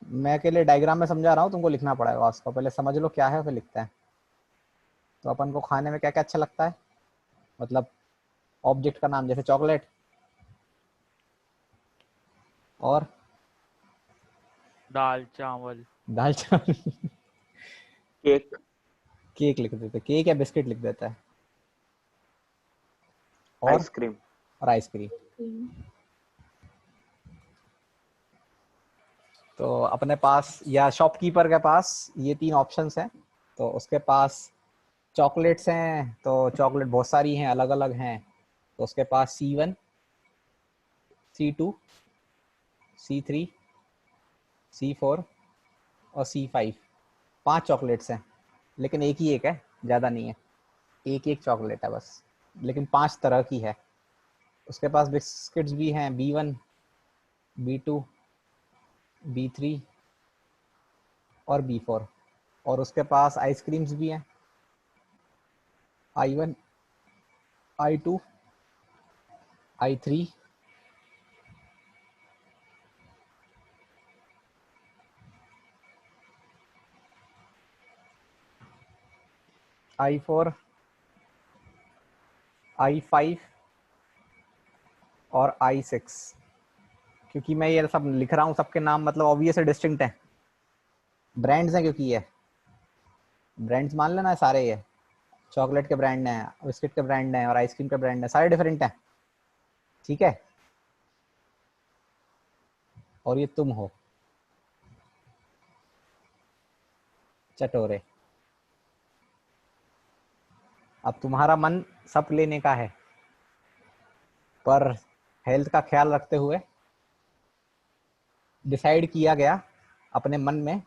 मैं अकेले डायग्राम में समझा रहा हूँ, तुमको लिखना पड़ेगा उसको, पहले समझ लो क्या है फिर लिखते हैं। तो अपन को खाने में क्या क्या अच्छा लगता है, मतलब ऑब्जेक्ट का नाम, जैसे चॉकलेट, और दाल चावल। दाल चावल। केक। केक लिख देते, केक या बिस्किट लिख देता है, और आइसक्रीम। और आइसक्रीम। तो अपने पास या शॉपकीपर के पास ये 3 ऑप्शंस हैं। तो उसके पास चॉकलेट्स हैं, तो चॉकलेट बहुत सारी हैं, अलग अलग हैं। तो उसके पास C1, C2, C3, C4 और C5, 5 चॉकलेट्स हैं। लेकिन एक ही एक है, ज़्यादा नहीं है, एक एक चॉकलेट है बस, लेकिन 5 तरह की है। उसके पास बिस्किट्स भी हैं, B1, B2, B3 और B4। और उसके पास आइसक्रीम्स भी हैं, I1, I2, I3, I4, I5 और I6। क्योंकि मैं ये सब लिख रहा हूँ, सबके नाम मतलब ऑब्वियस डिस्टिंक्ट हैं, ब्रांड्स हैं, क्योंकि ये ब्रांड्स मान लेना सारे, ये चॉकलेट के ब्रांड हैं, बिस्किट के ब्रांड हैं और आइसक्रीम के ब्रांड हैं, सारे डिफरेंट हैं। ठीक है, और ये तुम हो चटोरे। अब तुम्हारा मन सब लेने का है, पर हेल्थ का ख्याल रखते हुए डिसाइड किया गया अपने मन में,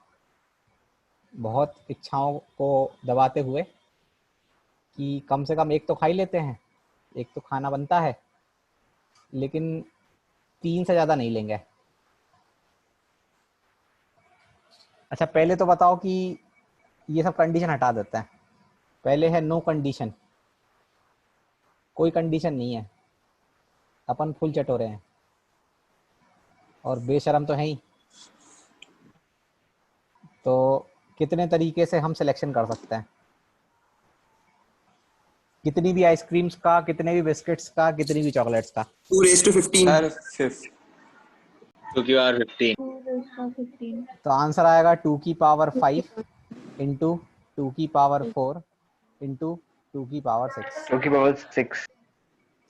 बहुत इच्छाओं को दबाते हुए, कि कम से कम एक तो खा ही लेते हैं, एक तो खाना बनता है, लेकिन 3 से ज़्यादा नहीं लेंगे। अच्छा, पहले तो बताओ कि ये सब कंडीशन हटा देते हैं। पहले है नो कंडीशन, कोई कंडीशन नहीं है, अपन फुल चटोरे हैं और बेशरम तो है ही। तो कितने तरीके से हम सिलेक्शन कर सकते हैं, कितनी भी आइसक्रीम्स का, कितने भी बिस्किट्स का, कितनी भी चॉकलेट्स का। 2 raised to 15 सर 2 की पावर 15। तो आंसर आएगा 2 की पावर 5 इंटू 2 की पावर 4 इंटू 2 की पावर 6। 2 की पावर 6।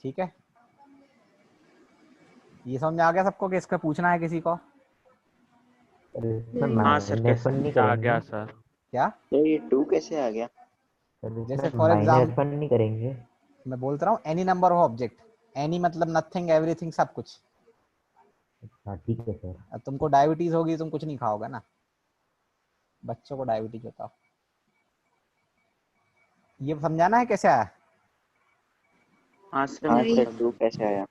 ठीक है, ये समझ आ गया सबको कि इसका पूछना है किसी को? हाँ सर, माइनस वन नहीं आ गया करेंगे सर। क्या? तो ये 2 कैसे आ गया? सर, जैसे इसमें फॉर एग्जाम, माइनस वन नहीं करेंगे। मैं बोलता रहा हूँ any number of object, any मतलब नथिंग, एवरीथिंग, सब कुछ। हाँ ठीक है सर। अब तुमको डायबिटीज होगी, तुम कुछ नहीं खाओगे ना, बच्चों को डायबिटीज होता हो। ये समझाना है कैसे आया। हाँ सर 2 कैसे आया?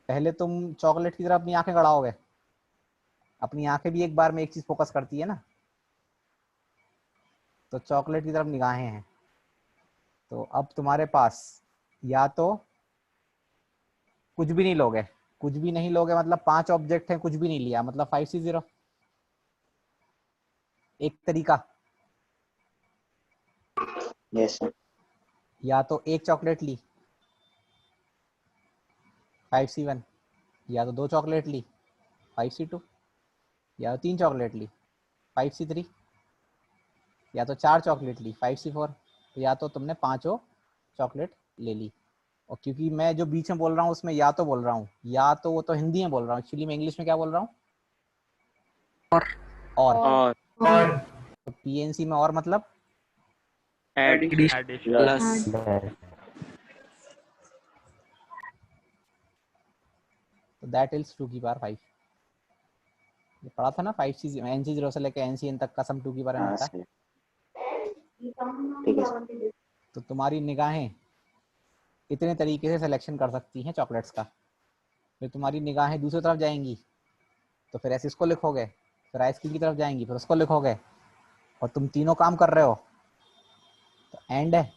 पहले तुम चॉकलेट की तरफ अपनी आंखें गड़ाओगे, अपनी आंखें भी एक बार में एक चीज फोकस करती है ना, तो चॉकलेट की तरफ निगाहें हैं। तो अब तुम्हारे पास या तो कुछ भी नहीं लोगे, कुछ भी नहीं लोगे मतलब 5 ऑब्जेक्ट हैं, कुछ भी नहीं लिया मतलब 5C0, एक तरीका। Yes sir. या तो एक चॉकलेट ली 5C1, या तो 2 चॉकलेट ली 5C2, या तो 3 चॉकलेट ली 5C3, या तो 4 चॉकलेट ली 5C4, या तो तुमने 5 चॉकलेट ले ली। और क्योंकि मैं जो बीच में बोल रहा हूँ उसमें या तो बोल रहा हूँ, या तो वो तो हिंदी में बोल रहा हूँ, एक्चुअली मैं इंग्लिश में क्या बोल रहा हूँ, और और तो PNC में और मतलब एडिशन। plus तो दैट इज 2 की पावर 5। ये पढ़ा था ना, 5C NC0 से लेकर NCN तक का सम 2 की पावर हाँ होता है। सर ठीक है सर। तो तुम्हारी निगाहें इतने तरीके से सिलेक्शन कर सकती हैं चॉकलेट्स का। फिर तुम्हारी निगाहें दूसरी तरफ जाएंगी, तो फिर ऐसे इसको लिखोगे, फिर आइसक्रीम की तरफ जाएंगी, फिर उसको लिखोगे, और तुम तीनों काम कर रहे हो। तो एंड है,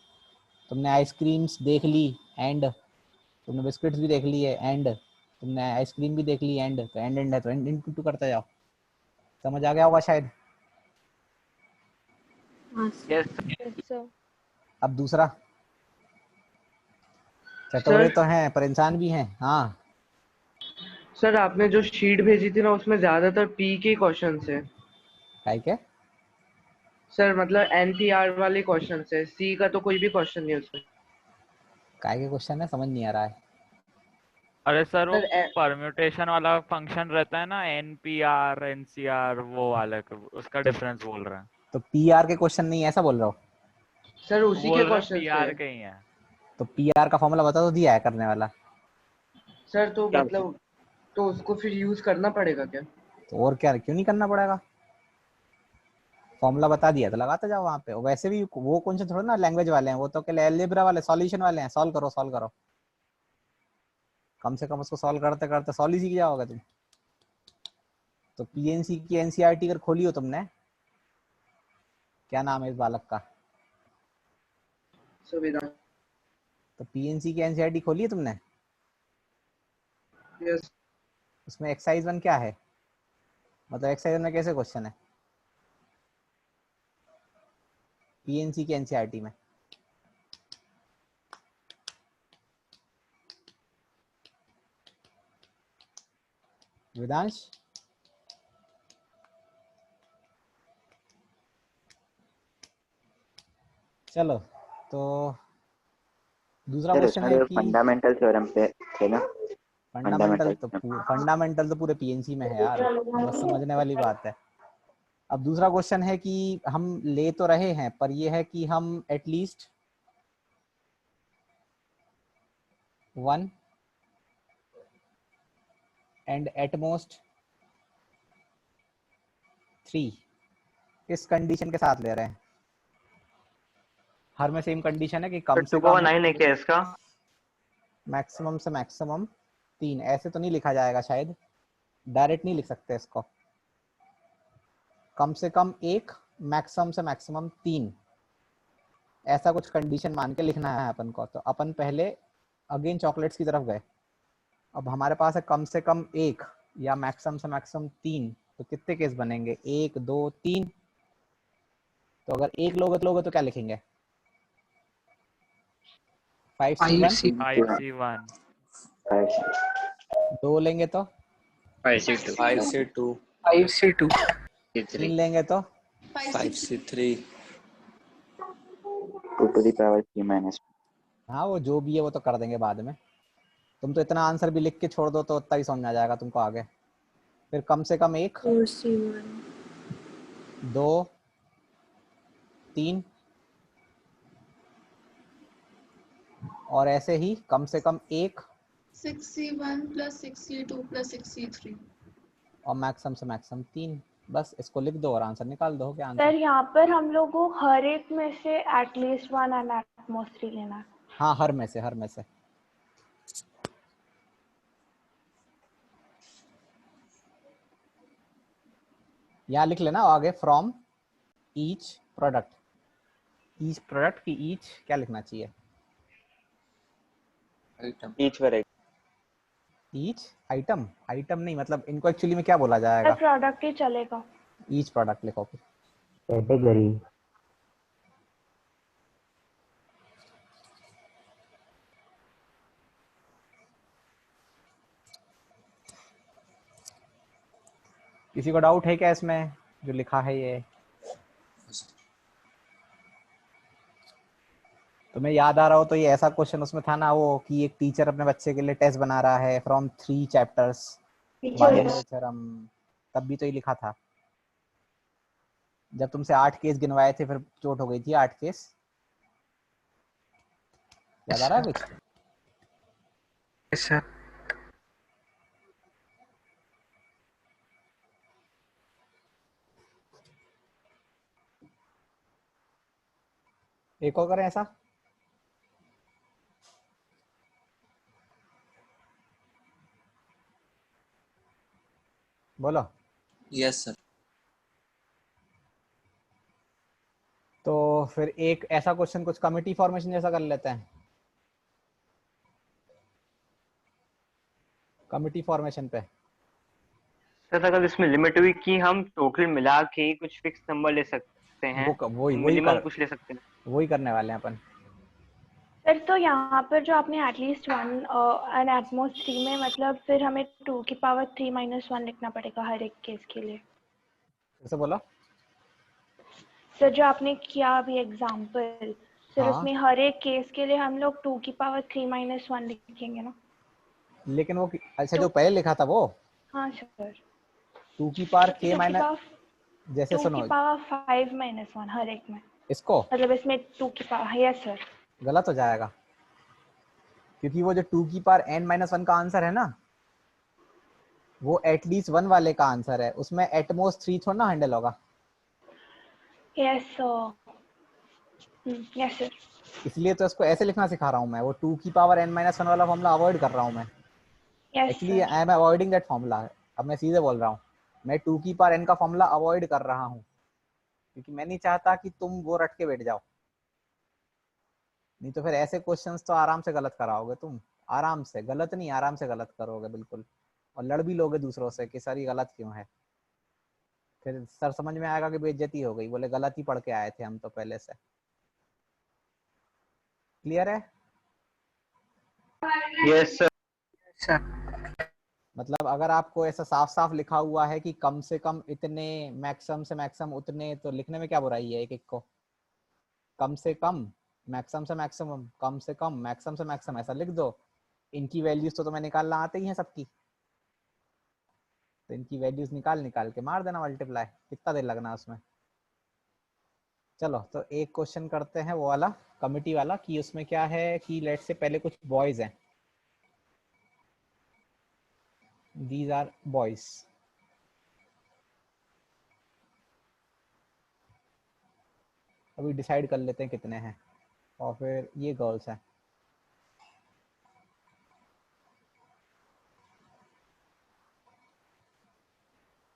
तुमने आइसक्रीम्स देख ली, एंड तुमने बिस्किट्स भी देख लिए, एंड तुमने आइसक्रीम भी देख ली, एंड। तो एंड एंड है, तो एंड इनटू करते जाओ। समझ आ गया होगा शायद। Yes sir. अब दूसरा, चटोरे सर तो हैं पर इंसान भी हैं। हाँ सर आपने जो शीट भेजी थी ना उसमें ज्यादातर पी के क्वेश्चंस है काय के सर, मतलब एनपीआर वाले क्वेश्चंस है, सी का तो कोई भी क्वेश्चन नहीं है उसमें। काय के क्वेश्चन है, समझ नहीं आ रहा है। अरे सर वो सर परम्यूटेशन वाला फंक्शन रहता है ना, एनपीआर एनसीआर, वो वाला उसका तो, डिफरेंस बोल रहे हैं। तो पीआर के क्वेश्चन नहीं है ऐसा बोल रहा हो? सर उसी के बोल रहे हैं क्वेश्चन है। पीआर के ही हैं। तो पीआर का फॉर्मूला बता तो दिया है करने वाला। सर तो क्या मतलब तो उसको फिर यूज करना पड़ेगा क्या? तो और क्या, क्यों नहीं करना पड़ेगा? फॉर्मूला बता दिया तो लगाते जाओ वहाँ पे। और वैसे भी वो कौन से थोड़ा ना लैंग्वेज वाले हैं, वो तो केवल अलजेब्रा वाले सॉल्यूशन वाले हैं। सॉल्व करो सॉल्व करो, कम से कम उसको सॉल्व करते करते सॉल्व ही सीख जाओगे तुम। तो पीएनसी की एनसीईआरटी अगर खोली हो तुमने, क्या नाम है इस बालक का? सुविधा। तो पीएनसी की एनसीईआरटी खोली है तुमने? यस। उसमें एक्सरसाइज 1 क्या है, मतलब एक्सरसाइज 1 में कैसे क्वेश्चन है पीएनसी की एनसीईआरटी में? वेदांश चलो, तो दूसरा सर क्वेश्चन उसमें है तो कि फंडामेंटल थ्योरम पे थे ना? फंडामेंटल तो फंडामेंटल। फंडामेंटल तो पूरे पीएनसी में है यार, बस समझने वाली बात है। अब दूसरा क्वेश्चन है कि हम ले तो रहे हैं, पर ये है कि हम एटलीस्ट 1 एंड एटमोस्ट 3 इस कंडीशन के साथ ले रहे हैं। हर में सेम कंडीशन है कि कम से कम 2/9 है क्या इसका? मैक्सिमम से मैक्सिमम 3। ऐसे तो नहीं लिखा जाएगा शायद, डायरेक्ट नहीं लिख सकते इसको। कम से कम 1, मैक्सिमम से मैक्सिमम 3, ऐसा कुछ कंडीशन मान के लिखना है अपन को। तो अपन पहले अगेन चॉकलेट्स की तरफ गए। अब हमारे पास है कम से कम 1 या मैक्सिमम से मैक्सिमम 3, तो कितने केस बनेंगे? 1 2 3। तो अगर 1 लोगे तो क्या लिखेंगे? 5C1। 5C1। 2 लेंगे तो 5C2 5C2 5C2 3 लेंगे तो 5C3 2 to the power 3 - 1। हाँ वो जो भी है वो तो कर देंगे बाद में। तुम तो इतना आंसर भी लिख के छोड़ दो तो उतना ही समझ आ जाएगा तुमको आगे। फिर कम से कम 1 4C1 2 3 और ऐसे ही कम से कम 1 6C1 + 6C2 + 6C3 और मैक्सिमम से मैक्सिमम 3। बस इसको लिख दो और आंसर निकाल दो। क्या सर आंसर? यहाँ पर हम लोग को हर एक में से एटलीस्ट 1 एंड एटमोस्ट 3 लेना है। हाँ हर में से यहाँ लिख लेना आगे from each product. Each product की ईच क्या लिखना चाहिए? Item each variety. Each item. Item नहीं, मतलब इनको एक्चुअली में क्या बोला सर जाएगा? प्रोडक्ट ही चलेगा। ईच प्रोडक्ट लिखो फिर। कैटेगरी। किसी को डाउट है क्या इसमें जो लिखा है ये? तुम्हें याद आ रहा हो तो ये ऐसा क्वेश्चन उसमें था ना वो, कि एक टीचर अपने बच्चे के लिए टेस्ट बना रहा है फ्रॉम 3 चैप्टर्स बायोलॉजी थ्योरम, तब भी तो ये लिखा था। जब तुमसे 8 केस गिनवाए थे फिर चोट हो गई थी 8 केस। याद आ रहा है कुछ? सर एक और करें ऐसा। बोलो। Yes sir. तो फिर एक ऐसा क्वेश्चन कुछ कमिटी फॉर्मेशन जैसा कर लेते हैं। कमिटी फॉर्मेशन पे सर अगर इसमें लिमिट हुई कि हम टोटल मिला के कुछ फिक्स नंबर ले सकते हैं, वही मिनिमम कुछ ले सकते हैं। वही करने वाले हैं अपन। सर तो यहाँ पर जो आपने एटलीस्ट 1 एंड एट मोस्ट 3 में मतलब फिर हमें 2 की पावर 3 - 1 लिखना पड़ेगा हर एक केस के लिए। जैसे बोलो। सर जो आपने किया अभी एग्जांपल, सर हाँ। उसमें हर एक केस के लिए हम लोग 2 की पावर 3 - 1 लिखेंगे ना? लेकिन वो अच्छा तो जो पहले लिखा था वो हाँ सर, 2 की पावर 2 k की माइनस, पावर जैसे 2 की सुनो पावर 5 - 1 हर एक में, इसको मतलब इसमें 2 की पावर, यस सर। गलत हो जाएगा, क्योंकि वो जो 2 की पावर n-1 का आंसर है ना, वो एटलीस्ट 1 वाले का आंसर है, उसमें एटमोस्ट 3 थोड़ा ना हैंडल होगा। Yes sir, yes sir. इसलिए तो इसको ऐसे लिखना सिखा रहा हूँ मैं, वो 2 की पावर n-1 वाला फॉर्मूला अवॉइड कर रहा हूँ मैं। Yes actually sir. I am avoiding that formula. अब मैं सीधे बोल रहा हूँ, मैं 2 की पावर n का फॉर्मूला अवॉइड कर रहा हूँ, क्योंकि मैं नहीं चाहता कि तुम वो रट के बैठ जाओ, नहीं तो फिर ऐसे क्वेश्चंस तो आराम से गलत कराओगे तुम। आराम से गलत नहीं, आराम से गलत करोगे बिल्कुल, और लड़ भी लोगे दूसरों से कि सर ये गलत क्यों है। फिर सर समझ में आएगा कि बेइज्जती हो गई, बोले गलत ही पढ़ के आए थे हम तो पहले से। क्लियर है? Yes sir. मतलब अगर आपको ऐसा साफ साफ लिखा हुआ है कि कम से कम इतने, मैक्सिमम से मैक्सिमम उतने, तो लिखने में क्या बुराई है एक एक को? कम से कम, मैक्सिमम से मैक्सिमम, कम से कम, मैक्सिमम से मैक्सिमम, ऐसा लिख दो। इनकी वैल्यूज तो तुम्हें निकालना आते ही है सबकी, तो इनकी वैल्यूज निकाल निकाल के मार देना मल्टीप्लाई, कितना देर लगना उसमें। चलो तो एक क्वेश्चन करते हैं वो वाला कमिटी वाला, कि उसमें क्या है कि लेट से पहले कुछ बॉयज हैं, दीज आर बॉयज, अभी डिसाइड कर लेते हैं कितने हैं, और फिर ये गर्ल्स हैं।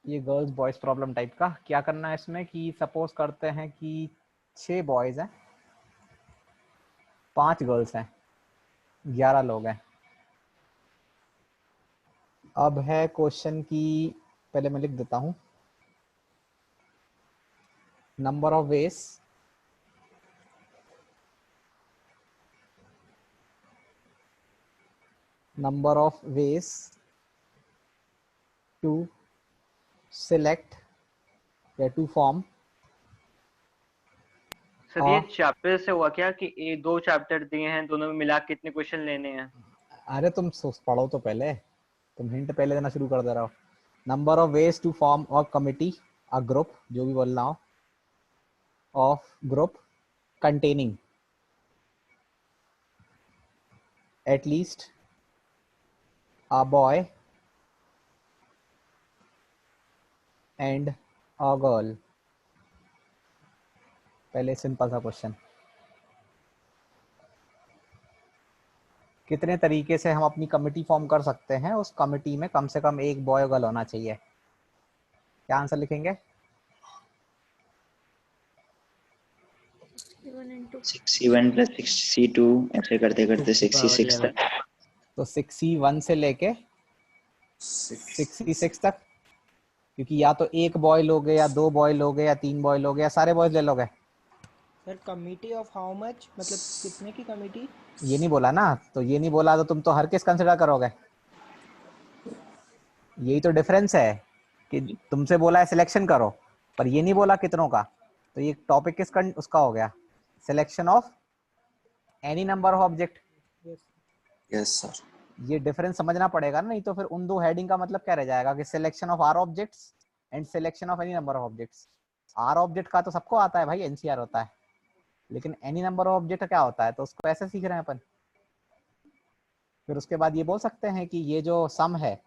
ये गर्ल्स बॉयज प्रॉब्लम टाइप का क्या करना है इसमें, कि सपोज करते हैं कि 6 बॉयज हैं, 5 गर्ल्स हैं, 11 लोग हैं। अब है क्वेश्चन की, पहले मैं लिख देता हूं, number of ways to select या टू फॉर्म। सर ये चैप्टर से हुआ क्या कि ये 2 चैप्टर दिए हैं, दोनों में मिला के कितने क्वेश्चन लेने हैं? अरे तुम पढ़ो तो पहले, तुम हिंट पहले देना शुरू कर दे रहा हो। Number of ways to form a committee, a group, जो भी बोलना हो, of group containing at least a boy and a girl। पहले सिंपल सा क्वेश्चन, कितने तरीके से हम अपनी कमिटी फॉर्म कर सकते हैं, उस कमिटी में कम से कम एक बॉय गर्ल होना चाहिए। क्या आंसर लिखेंगे? 61 + 62 ऐसे करते करते 66 तक। तो 61 से लेके 66 तक, क्योंकि या तो एक बॉय लोगे या 2 बॉय लोगे या 3 बॉय लोगे या सारे बॉयज ले लोगे। Sir committee of how much, मतलब कितने की कमिटी? ये नहीं बोला ना, तो ये नहीं बोला तो तुम तो हर केस कंसिडर करोगे। यही तो डिफरेंस है कि तुमसे बोला है सिलेक्शन करो, पर ये नहीं बोला कितनों का। तो ये टॉपिक किसका उसका हो गया, selection of any number of object. Yes sir. ये डिफरेंस समझना पड़ेगा ना, नहीं तो फिर उन दो हेडिंग का मतलब क्या रह जाएगा कि selection of R objects and selection of any number of objects. R object का तो सबको आता है भाई, एनसीआर होता है, लेकिन एनी नंबर ऑफ ऑब्जेक्ट क्या होता है, तो उसको ऐसे सीख रहे हैं अपन। फिर उसके बाद ये बोल सकते हैं कि ये जो सम है,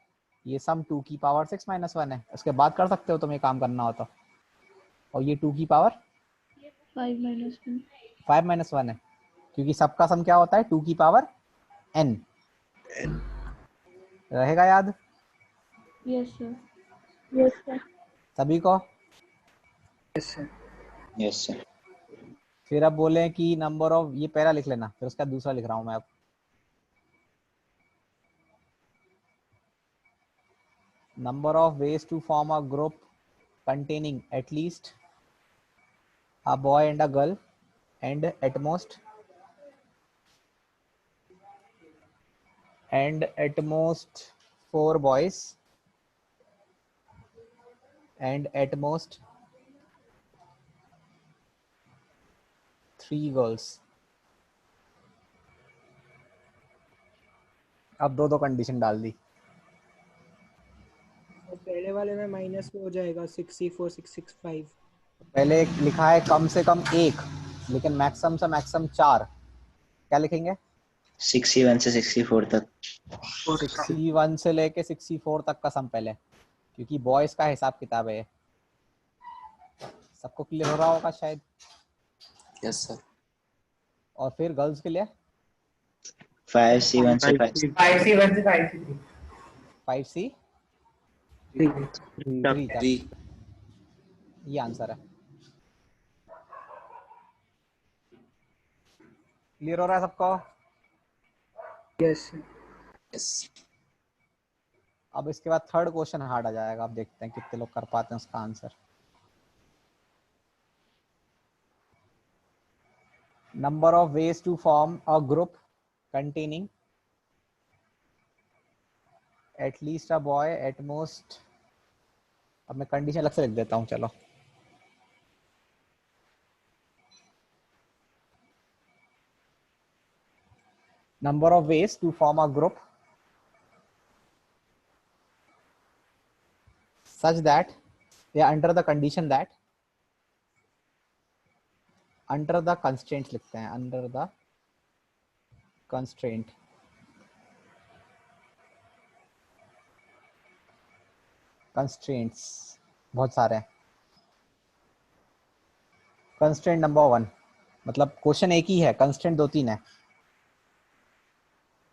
ये सम 2 की पावर 6 - 1 है, उसके बाद कर सकते हो तुम्हें काम करना हो तो। और ये 2 की पावर 5 - 1 है, क्योंकि सबका सम क्या होता है 2 की पावर n। रहेगा याद? Yes sir, yes sir. सभी को? Yes sir. फिर अब बोले कि नंबर ऑफ, ये पहला लिख लेना, फिर उसका दूसरा लिख रहा हूं मैं अब। number of ways to form a group containing at least a boy and a girl and at most 4 boys and at most 3 girls. अब दो कंडीशन डाल दी। और पहले वाले में माइनस में हो जाएगा 64 665। पहले लिखा है कम से कम 1, लेकिन मैक्सिमम से मैक्सिमम 4। क्या लिखेंगे? 61 से 64 तक। 61 से लेके 64 तक का सम पहले, क्योंकि बॉयज का हिसाब किताब है। सबको क्लियर हो रहा होगा शायद। Yes sir. और फिर गर्ल्स के लिए 5C1 से 5C3। 5C3 तक। ये आंसर है। क्लियर हो रहा है सबको? यस। यस। अब इसके बाद थर्ड क्वेश्चन हार्ड आ जाएगा। अब देखते हैं कितने लोग कर पाते हैं उसका answer. Number of ways to form a group containing at least a boy at most। अब मैं कंडीशन अलग से लिख देता हूँ, चलो। Number of ways to form a group such that under the condition that under the constraints लिखते हैं, under the constraint constraints बहुत सारे हैं। constraint नंबर 1, मतलब क्वेश्चन एक ही है, constraint 2-3 है।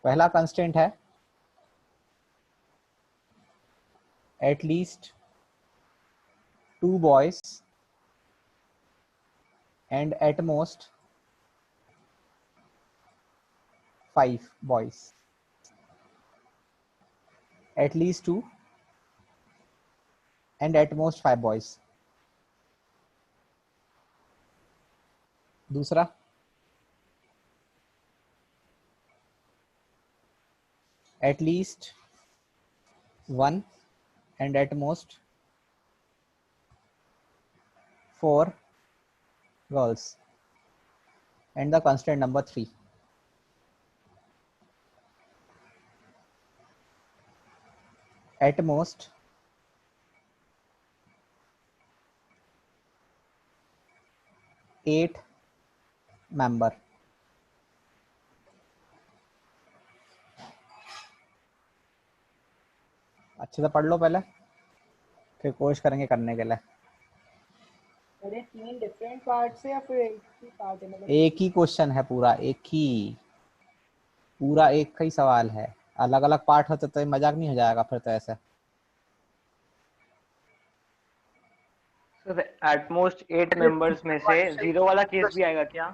पहला constraint है at least 2 boys and at most 5 boys। at least 2 and at most 5 boys। दूसरा at least 1 and at most 4 girls and the constraint number 3। at most 8 member। अच्छे से पढ़ लो पहले, फिर कोशिश करेंगे करने के लिए। अरे 3 डिफरेंट पार्ट से या फिर एक ही पार्ट है? मतलब एक ही क्वेश्चन है पूरा, पूरा एक का ही सवाल है। अलग अलग पार्ट होते तो मजाक नहीं हो जाएगा फिर तो ऐसे। सर एटमोस्ट 8 मेंबर्स में से 0 वाला केस भी आएगा क्या?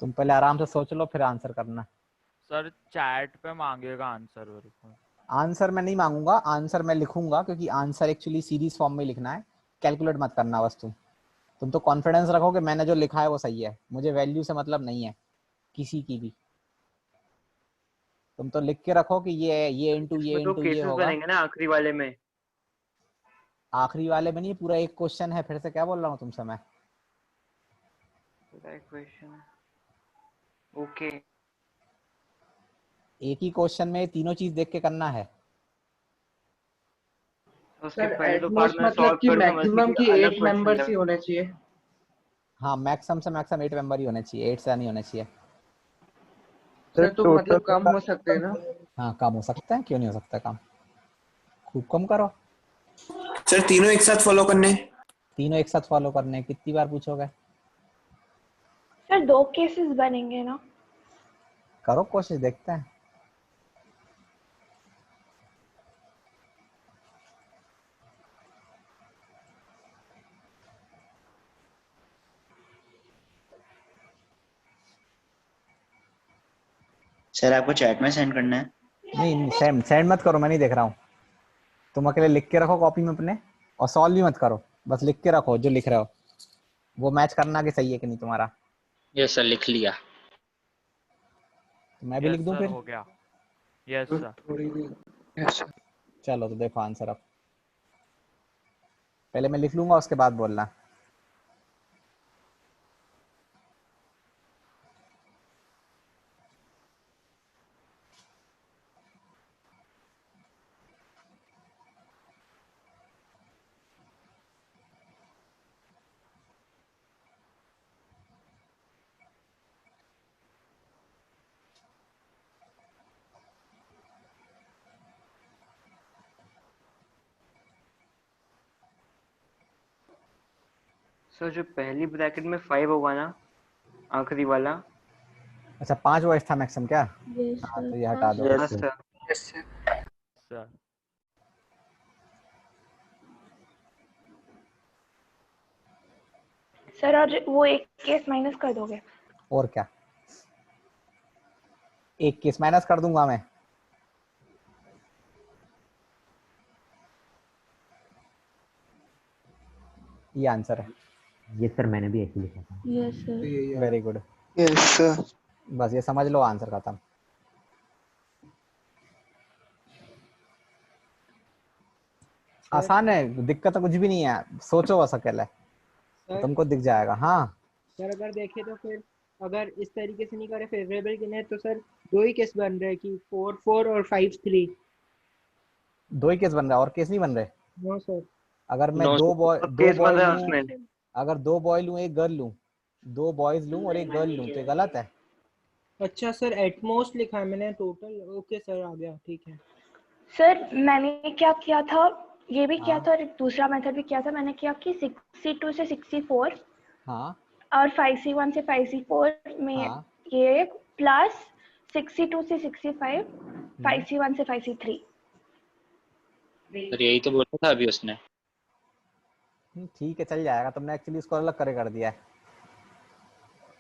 तुम पहले आराम से सोच लो फिर आंसर करना। सर चैट पे मांगेगा आंसर मेरे को। आंसर मैं नहीं मांगूंगा, आंसर मैं लिखूंगा, क्योंकि आंसर एक्चुअली सीरीज फॉर्म में लिखना है। कैलकुलेट मत करना बस तुम तो कॉन्फिडेंस रखो कि मैंने जो लिखा है वो सही है। मुझे वैल्यू से मतलब नहीं है किसी की भी। तुम तो लिख के रखो कि ये इनटू ये इसमें तो इनटू ये केसेस होगा। बनेंगे ना आखिरी वाले में। आखिरी वाले में नहीं, पूरा एक क्वेश्चन है। फिर से क्या बोल रहा हूँ तुमसे मैं? Question okay. एक ही क्वेश्चन में तीनों चीज देख के करना है। उसके सर पहले तो पार्ट एटमोस्ट में मतलब सॉल्व कि कर दूंगा, मैक्सिमम की 8 मेंबर्स ही होने चाहिए। हाँ, मैक्सिमम से मैक्सिमम 8 मेंबर ही होने चाहिए, 8 से नहीं होने चाहिए। सर तो मतलब कम हो सकते हैं ना? हाँ, कम हो सकता है, क्यों नहीं हो सकता कम? खूब कम करो। सर तीनों एक साथ फॉलो करने? तीनों एक साथ फॉलो करने, कितनी बार पूछोगे? सर 2 केसेस बनेंगे ना? करो कोशिश, देखते हैं। सर आपको चैट में सेंड करना है? नहीं सेंड मत करो, मैं नहीं देख रहा हूँ। तुम अकेले लिख के रखो कॉपी में अपने, और सॉल्व भी मत करो, बस लिख के रखो जो लिख रहे हो, वो मैच करना कि सही है कि नहीं तुम्हारा। यस सर, लिख लिया। तो मैं भी लिख दूं सर फिर? हो गया। Yes sir. थोड़ी भी। Yes sir. चलो तो देखो आंसर अब, पहले मैं लिख लूंगा उसके बाद बोलना। सर जो पहली ब्रैकेट में 5 होगा ना, आखिरी वाला। अच्छा 5 वॉइस था मैक्सिमम क्या? यस हाँ सर, तो ये हटा दो। हाँ sir. Yes sir. Sir sir और वो एक केस माइनस कर दोगे? और क्या, एक केस माइनस कर दूंगा मैं। ये आंसर है। ये सर मैंने भी ऐसे लिखा था। Yes sir. Very good, yes sir. बस ये समझ लो आंसर खत्म। आसान है, दिक्कत तो कुछ भी नहीं है, सोचो बस अकेले, तो सर तुमको दिख जाएगा। हाँ सर अगर देखें तो फिर अगर इस तरीके से नहीं करे फेवरेबल के लिए, तो सर दो ही केस बन रहे हैं कि 4-4 और 5-3। दो ही केस बन रहा है, और केस नहीं बन रहे। No sir. अगर मैं No, दो केस बन बॉय रहा है लूं, उसमें। अगर 2 बॉय लूं 1 गर्ल लूं, 2 बॉयज लूं और 1 गर्ल लूं, तो ये गलत है। अच्छा सर, एटमोस्ट लिखा है मैंने, टोटल ओके सर, आ गया, ठीक है। सर मैंने क्या किया था, ये भी किया हाँ। था और एक दूसरा मेथड भी किया था। मैंने किया कि 62 से 64 हाँ और 5C1 से 5C4 में हाँ। ये प्लस 62 से 65 हम्म, 5C1 से 5C3। सर यही तो बोला था अभी उसने। ठीक है चल जाएगा, तुमने एक्चुअली उसको अलग करे कर दिया है।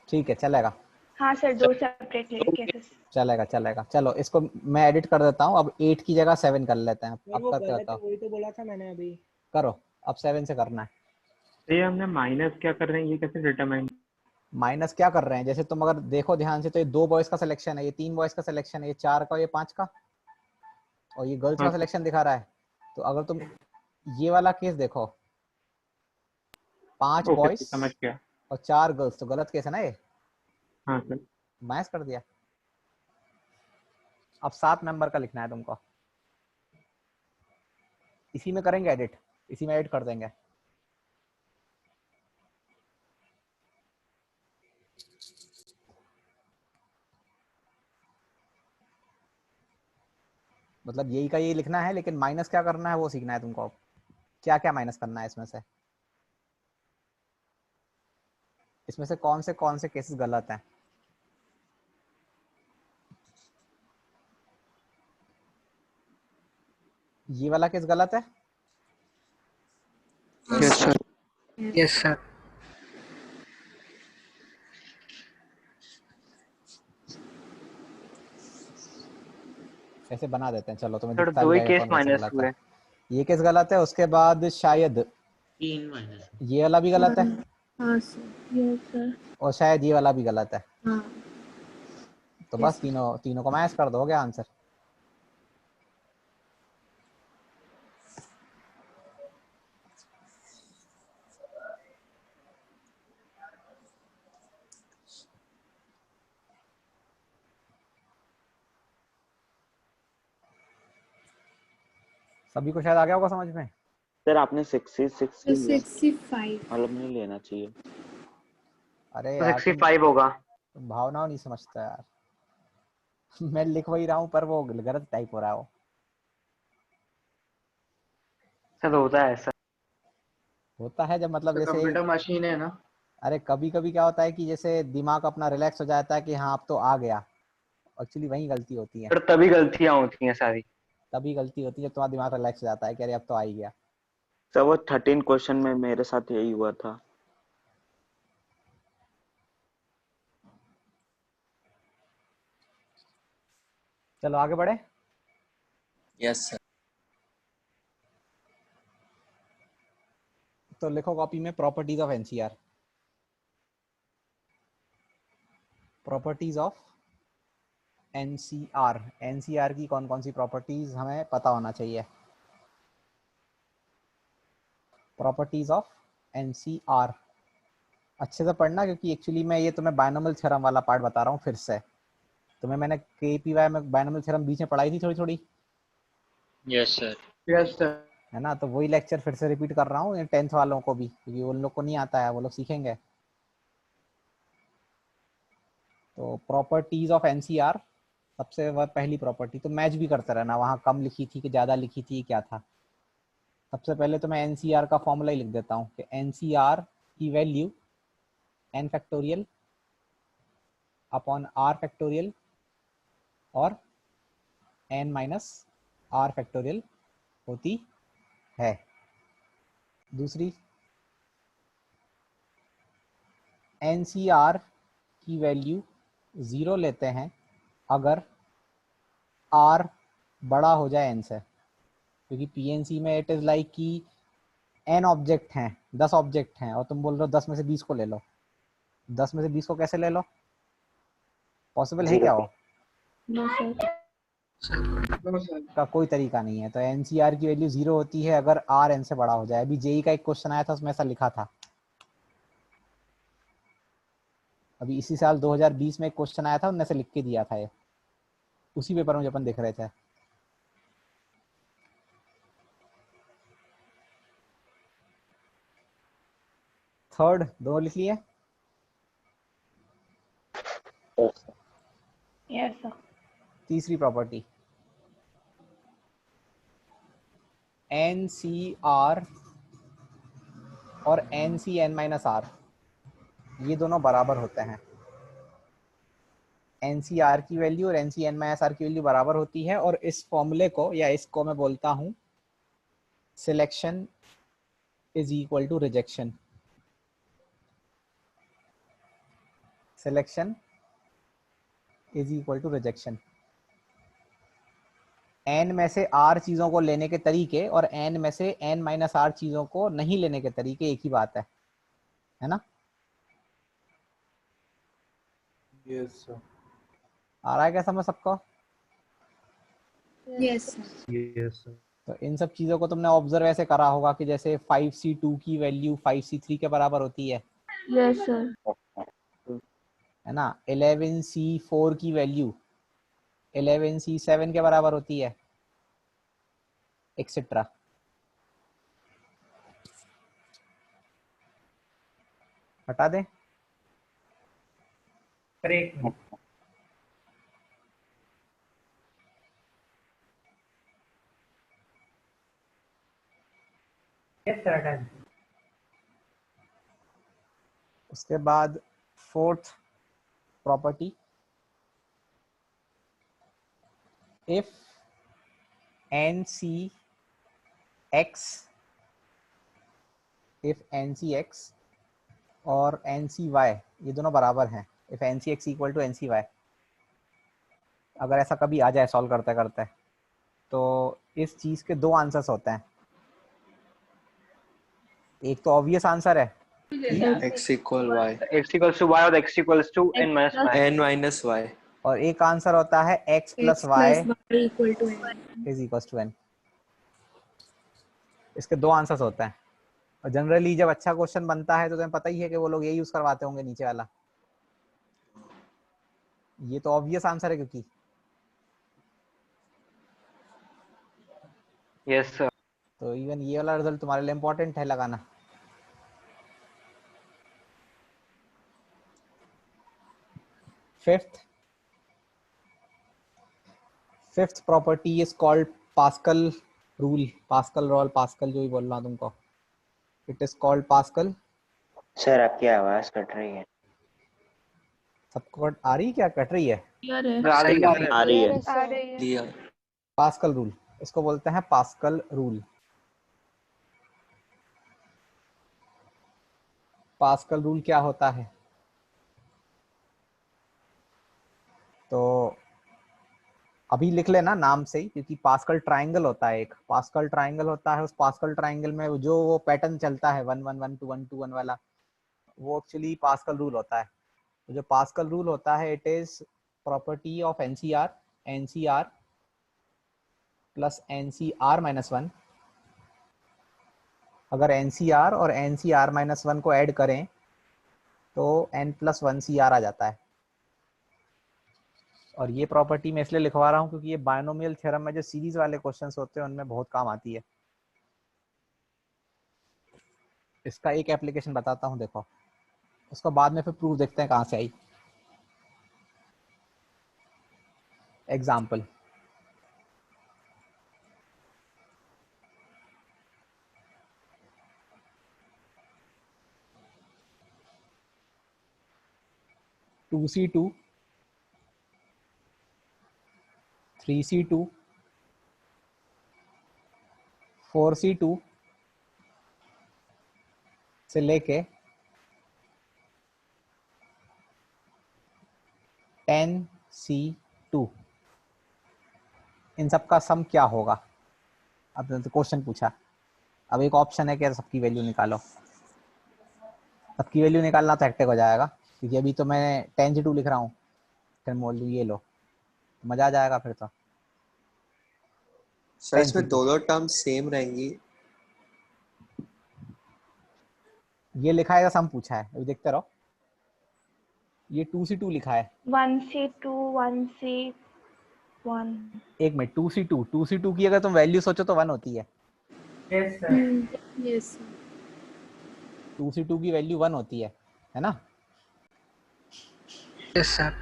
ठीक है चलेगा। हाँ सर, दो सेपरेट केसेस। चलेगा चलेगा, चलो इसको मैं एडिट कर देता हूँ। अब 8 की जगह 7 कर लेते हैं। सर अब वो करके गलत है, बताओ। वही तो बोला था मैंने अभी। करो, अब 7 से करना है। ये हमने माइनस क्या कर रहे हैं, ये कैसे डिटरमाइन? माइनस क्या कर रहे हैं, जैसे तुम अगर देखो ध्यान से, तो ये 2 बॉयज का सिलेक्शन है, ये 3 बॉयज का सिलेक्शन है, ये 4 का, ये 5 का, और ये गर्ल्स का हाँ सिलेक्शन दिखा रहा है। तो अगर तुम ये वाला केस देखो, 5 ओके बॉयज समझ गया। और 4 गर्ल्स, तो गलत केस है ना ये, हाँ सर। माइनस कर दिया। अब 7 नंबर का लिखना है तुमको, इसी में करेंगे एडिट, इसी में एडिट कर देंगे। मतलब यही का यही लिखना है, लेकिन माइनस क्या करना है वो सीखना है तुमको। क्या क्या माइनस करना है इसमें से कौन से केसेस गलत हैं। ये वाला केस गलत है। Yes sir. Yes sir. ऐसे बना देते हैं, चलो तुम्हें सर दिखता दो भी ही रहेगा केस कौन सा माइनस गलत हुए। है। ये केस गलत है, उसके बाद शायद 3 माइनस। ये वाला भी गलत है, हाँ सर। Yes sir. और शायद ये वाला भी गलत है। हाँ। तो बस तीनों को मैच कर दो, हो गया आंसर। सभी को शायद आ गया होगा समझ में। सर आपने 66 ही लिया, 65 मतलब नहीं लेना चाहिए। अरे यार 65 होगा। तुम भावनाओं नहीं समझता यार। मैं लिख वही रहा हूँ, पर वो गलत टाइप हो रहा है वो। सर होता है ऐसा। होता है जब मतलब तो जैसे, कंप्यूटर मशीन है ना। अरे कभी कभी क्या होता है कि जैसे दिमाग अपना रिलैक्स हो जाता है कि हाँ अब तो आ गया, एक्चुअली वही गलती होती है। सर तभी गलतियां होती हैं सारी। तभी गलती होती है जब तुम्हारा दिमाग रिलैक्स हो जाता है कि अरे अब तो आ ही गया। सर वो 13 क्वेश्चन में मेरे साथ यही हुआ था। चलो आगे बढ़े। Yes sir. तो लिखो कॉपी में properties of NCR. Properties of NCR. NCR की कौन कौन सी प्रॉपर्टीज हमें पता होना चाहिए। प्रॉपर्टीज ऑफ एनसीआर अच्छे से पढ़ना, क्योंकि एक्चुअली मैं ये तुम्हें बायनोमियल थ्योरम वाला पार्ट बता रहा हूँ फिर से। तुम्हें मैंने केपीवाई में बायनोमियल थ्योरम बीच में पढ़ाई थी थोड़ी थोड़ी। Yes sir. Yes sir. है ना, तो वही लेक्चर फिर से रिपीट कर रहा हूँ 10th वालों को भी, क्योंकि उन लोग को नहीं आता है, वो लोग सीखेंगे। तो प्रॉपर्टीज ऑफ एनसीआर, सबसे पहली प्रॉपर्टी तो मैच भी करते रहना, वहाँ कम लिखी थी कि ज़्यादा लिखी थी क्या था। सबसे पहले तो मैं एनसीआर का फॉर्मूला ही लिख देता हूँ कि एनसीआर की value n factorial upon r factorial और n माइनस r फैक्टोरियल होती है। दूसरी, एनसीआर की वैल्यू 0 लेते हैं अगर r बड़ा हो जाए n से, क्योंकि पीएनसी में इट इज लाइक कि n ऑब्जेक्ट हैं, 10 ऑब्जेक्ट हैं, और तुम बोल रहे हो 10 में से 20 को ले लो। 10 में से 20 को कैसे ले लो? पॉसिबल है क्या वो? No sir. का कोई तरीका नहीं है। तो एनसीआर की वैल्यू 0 होती है अगर r n से बड़ा हो जाए। अभी जेई का एक क्वेश्चन आया था, उसमें ऐसा लिखा था। अभी इसी साल 2020 में एक क्वेश्चन आया था, उनने से लिख के दिया था ये, उसी पेपर में जो अपन देख रहे थे। थर्ड दो लिख लिए? Yes sir. तीसरी प्रॉपर्टी, एनसीआर और एनसीएन माइनस आर ये दोनों बराबर होते हैं। एनसीआर की वैल्यू और एनसीएन माइनस आर की वैल्यू बराबर होती है, और इस फॉर्मूले को या इसको मैं बोलता हूं selection is equal to rejection. Selection is equal to rejection. n में से r चीजों को लेने के तरीके और n में से n माइनस r चीजों को नहीं लेने के तरीके एक ही बात है ना? Yes sir. आ रहा है क्या समझ सबको? Yes yes sir. तो इन सब चीजों को तुमने ऑब्जर्व ऐसे करा होगा कि जैसे 5c2 की वैल्यू 5c3 के बराबर होती है। Yes sir. है ना? 11c4 की वैल्यू 11c7 के बराबर होती है, एक्सेट्रा। हटा दे? एक मिनट। यस सर, हटा दीजिए। उसके बाद फोर्थ प्रॉपर्टी, इफ NCX और NCY ये दोनों बराबर हैं, if NCX equal to NCY, अगर ऐसा कभी आ जाए सॉल्व करते करते, तो इस चीज के दो आंसर्स होते हैं। एक तो ऑब्वियस आंसर है x equal y x equals to y और x equals to n minus y। n minus y। और एक आंसर होता है x plus y equal to n। Is equal to n। इसके दो आंसर्स होते हैं, और जनरली जब अच्छा क्वेश्चन बनता है तो तुम्हें पता ही है कि वो लोग ये यूज करवाते होंगे नीचे वाला। ये तो ऑब्वियस आंसर है क्योंकि यस सर। तो इवन ये वाला रिजल्ट तुम्हारे लिए इंपॉर्टेंट है लगाना। Fifth property is called pascal rule. Pascal rule, pascal जो भी बोल रहा हूं तुमको, it is called pascal. Sir आपकी आवाज कट रही है। सबको आ रही क्या? कट रही है? आ रही है। आ रही है। आ रही है। पास्कल रूल, इसको बोलते हैं पास्कल रूल। पास्कल रूल क्या होता है? तो अभी लिख लेना नाम से ही, क्योंकि पास्कल ट्रायंगल होता है, एक पास्कल ट्रायंगल होता है, उस पास्कल ट्रायंगल में जो वो पैटर्न चलता है 1 1 1 2 1 2 1 वाला, वो एक्चुअली पास्कल रूल होता है। तो जो पास्कल रूल होता है, it is property of NCR, NCR plus NCR minus 1। अगर एनसीआर और एनसीआर माइनस 1 को ऐड करें तो n+1 CR आ जाता है। और ये प्रॉपर्टी मैं इसलिए लिखवा रहा हूँ क्योंकि ये बायनोमियल थ्योरम में जो सीरीज वाले क्वेश्चंस होते हैं उनमें बहुत काम आती है। इसका एक एप्लीकेशन बताता हूँ, देखो, उसको बाद में फिर प्रूफ देखते हैं कहाँ से आई। Example, to C2 3C2 4C2 से लेके 10C2, इन सब का सम क्या होगा? अब तो क्वेश्चन पूछा, अब एक ऑप्शन है कि सबकी वैल्यू निकालो। सबकी वैल्यू निकालना तो हेक्टिक हो जाएगा, क्योंकि अभी तो मैं 10C2 लिख रहा हूँ, फिर मोल ये लो, मजा आ जाएगा फिर तो। सर इसमें दोनों टर्म सेम रहेंगी? ये लिखा है, सम पूछा है, अभी देखते रहो। ये 2C2 लिखा है, 1C2 1C1। एक मिनट, 2C2 की अगर तुम वैल्यू सोचो तो 1 होती है। यस सर, यस 2C2 की वैल्यू 1 होती है ना? Yes sir.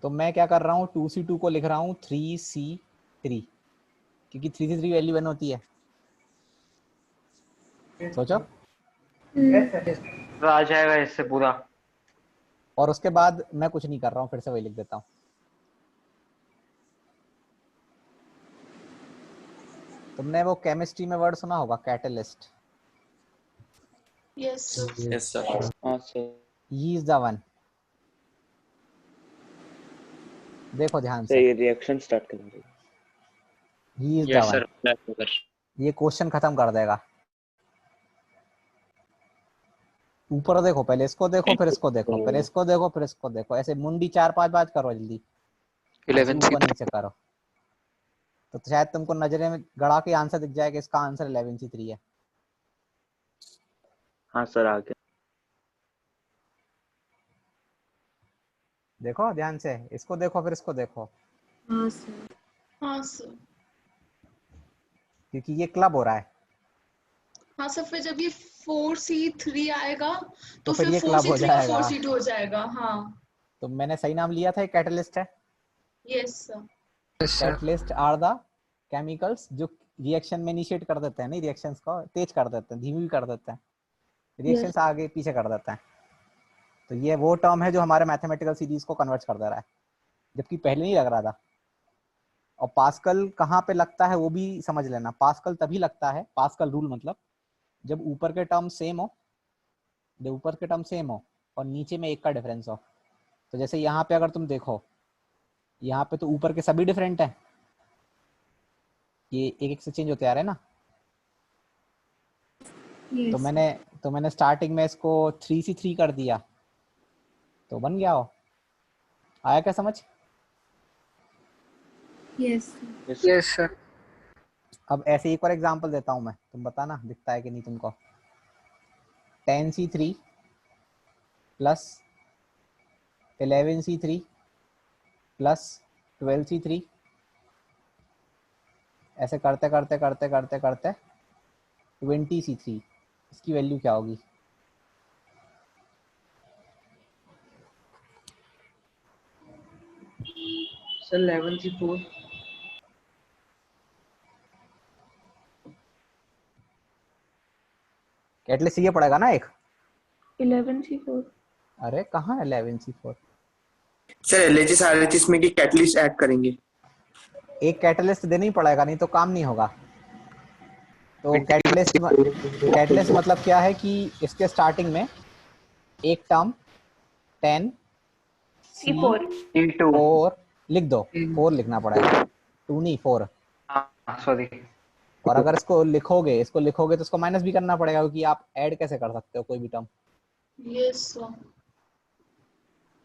तो मैं क्या कर रहा हूँ, 2C2 को लिख रहा हूँ 3C3, क्योंकि 3C3 वैल्यू 1 होती है। सोचो। यस सर, आ जाएगा इससे पूरा। और उसके बाद मैं कुछ नहीं कर रहा हूँ, फिर से वही लिख देता हूँ। तुमने वो केमिस्ट्री में वर्ड सुना होगा, catalyst. Yes sir yes sir. हाँ sir. He is the one. देखो ध्यान सर से, ये रिएक्शन स्टार्ट करेंगे। He is the yes one. Sir, black colour. ये क्वेश्चन खत्म कर देगा। ऊपर देखो, पहले इसको देखो, फिर इसको देखो, फिर इसको देखो, फिर इसको देखो, ऐसे मुंडी 4-5 बात करो जल्दी, 11C ऊपर नीचे करो, तो शायद तुमको नजरे में गड़ा के आंसर दिख जाएगा। इसका आंसर 11C3 है। हाँ सर आ गया। देखो ध्यान से, इसको देखो, फिर इसको देखो, हाँ सर हाँ सर क्योंकि ये क्लब हो रहा है। हाँ सर। फिर जब ये 4C3 आएगा तो तो फिर फिर ये क्लब हो 4C3 का जाएगा। 4C2 हो जाएगा। हाँ तो मैंने सही नाम लिया था, ये कैटलिस्ट है। Yes sir. Catalyst are the chemicals जो रिएक्शन में इनिशिएट कर देते हैं, नहीं रिएक्शंस को तेज कर देते हैं, धीमी भी कर देते हैं, रिएक्शंस आगे पीछे कर देते हैं। तो ये वो टर्म है जो हमारे मैथमेटिकल सीरीज को कन्वर्ट कर दे रहा है, जबकि पहले नहीं लग रहा था। और पास्कल कहाँ पे लगता है वो भी समझ लेना। पास्कल तभी लगता है, पास्कल रूल मतलब, जब ऊपर के टर्म सेम हो, जब ऊपर के टर्म सेम हो और नीचे में एक का डिफरेंस हो। तो जैसे यहाँ पे अगर तुम देखो, यहाँ पे तो ऊपर के सभी डिफरेंट हैं, ये एक एक से चेंज होते आ रहे हैं ना। तो मैंने स्टार्टिंग में इसको 3C3 कर दिया तो बन गया हो। आया क्या समझ? Yes yes sir. अब ऐसे एक और एग्जांपल देता हूं मैं, तुम बताना दिखता है कि नहीं तुमको। 10C3 plus 11C3 plus 12C3, ऐसे करते करते करते करते करते 20C3, इसकी वैल्यू क्या होगी? Sir 11C4। कैटलिस्ट ये पड़ेगा ना एक। 11C4। अरे कहाँ 11C4? सर LHS RHS में की कैटलिस्ट ऐड करेंगे। एक कैटलिस्ट देना ही पड़ेगा, नहीं तो काम नहीं होगा। तो कैटलिस्ट मतलब क्या है कि इसके स्टार्टिंग में एक टर्म 10C4 लिख दो, 4 लिखना पड़ेगा, 2 नहीं 4। सॉरी। और अगर इसको लिखोगे तो इसको माइनस भी करना पड़ेगा, क्योंकि आप ऐड कैसे कर सकते हो कोई भी टर्म। Yes sir.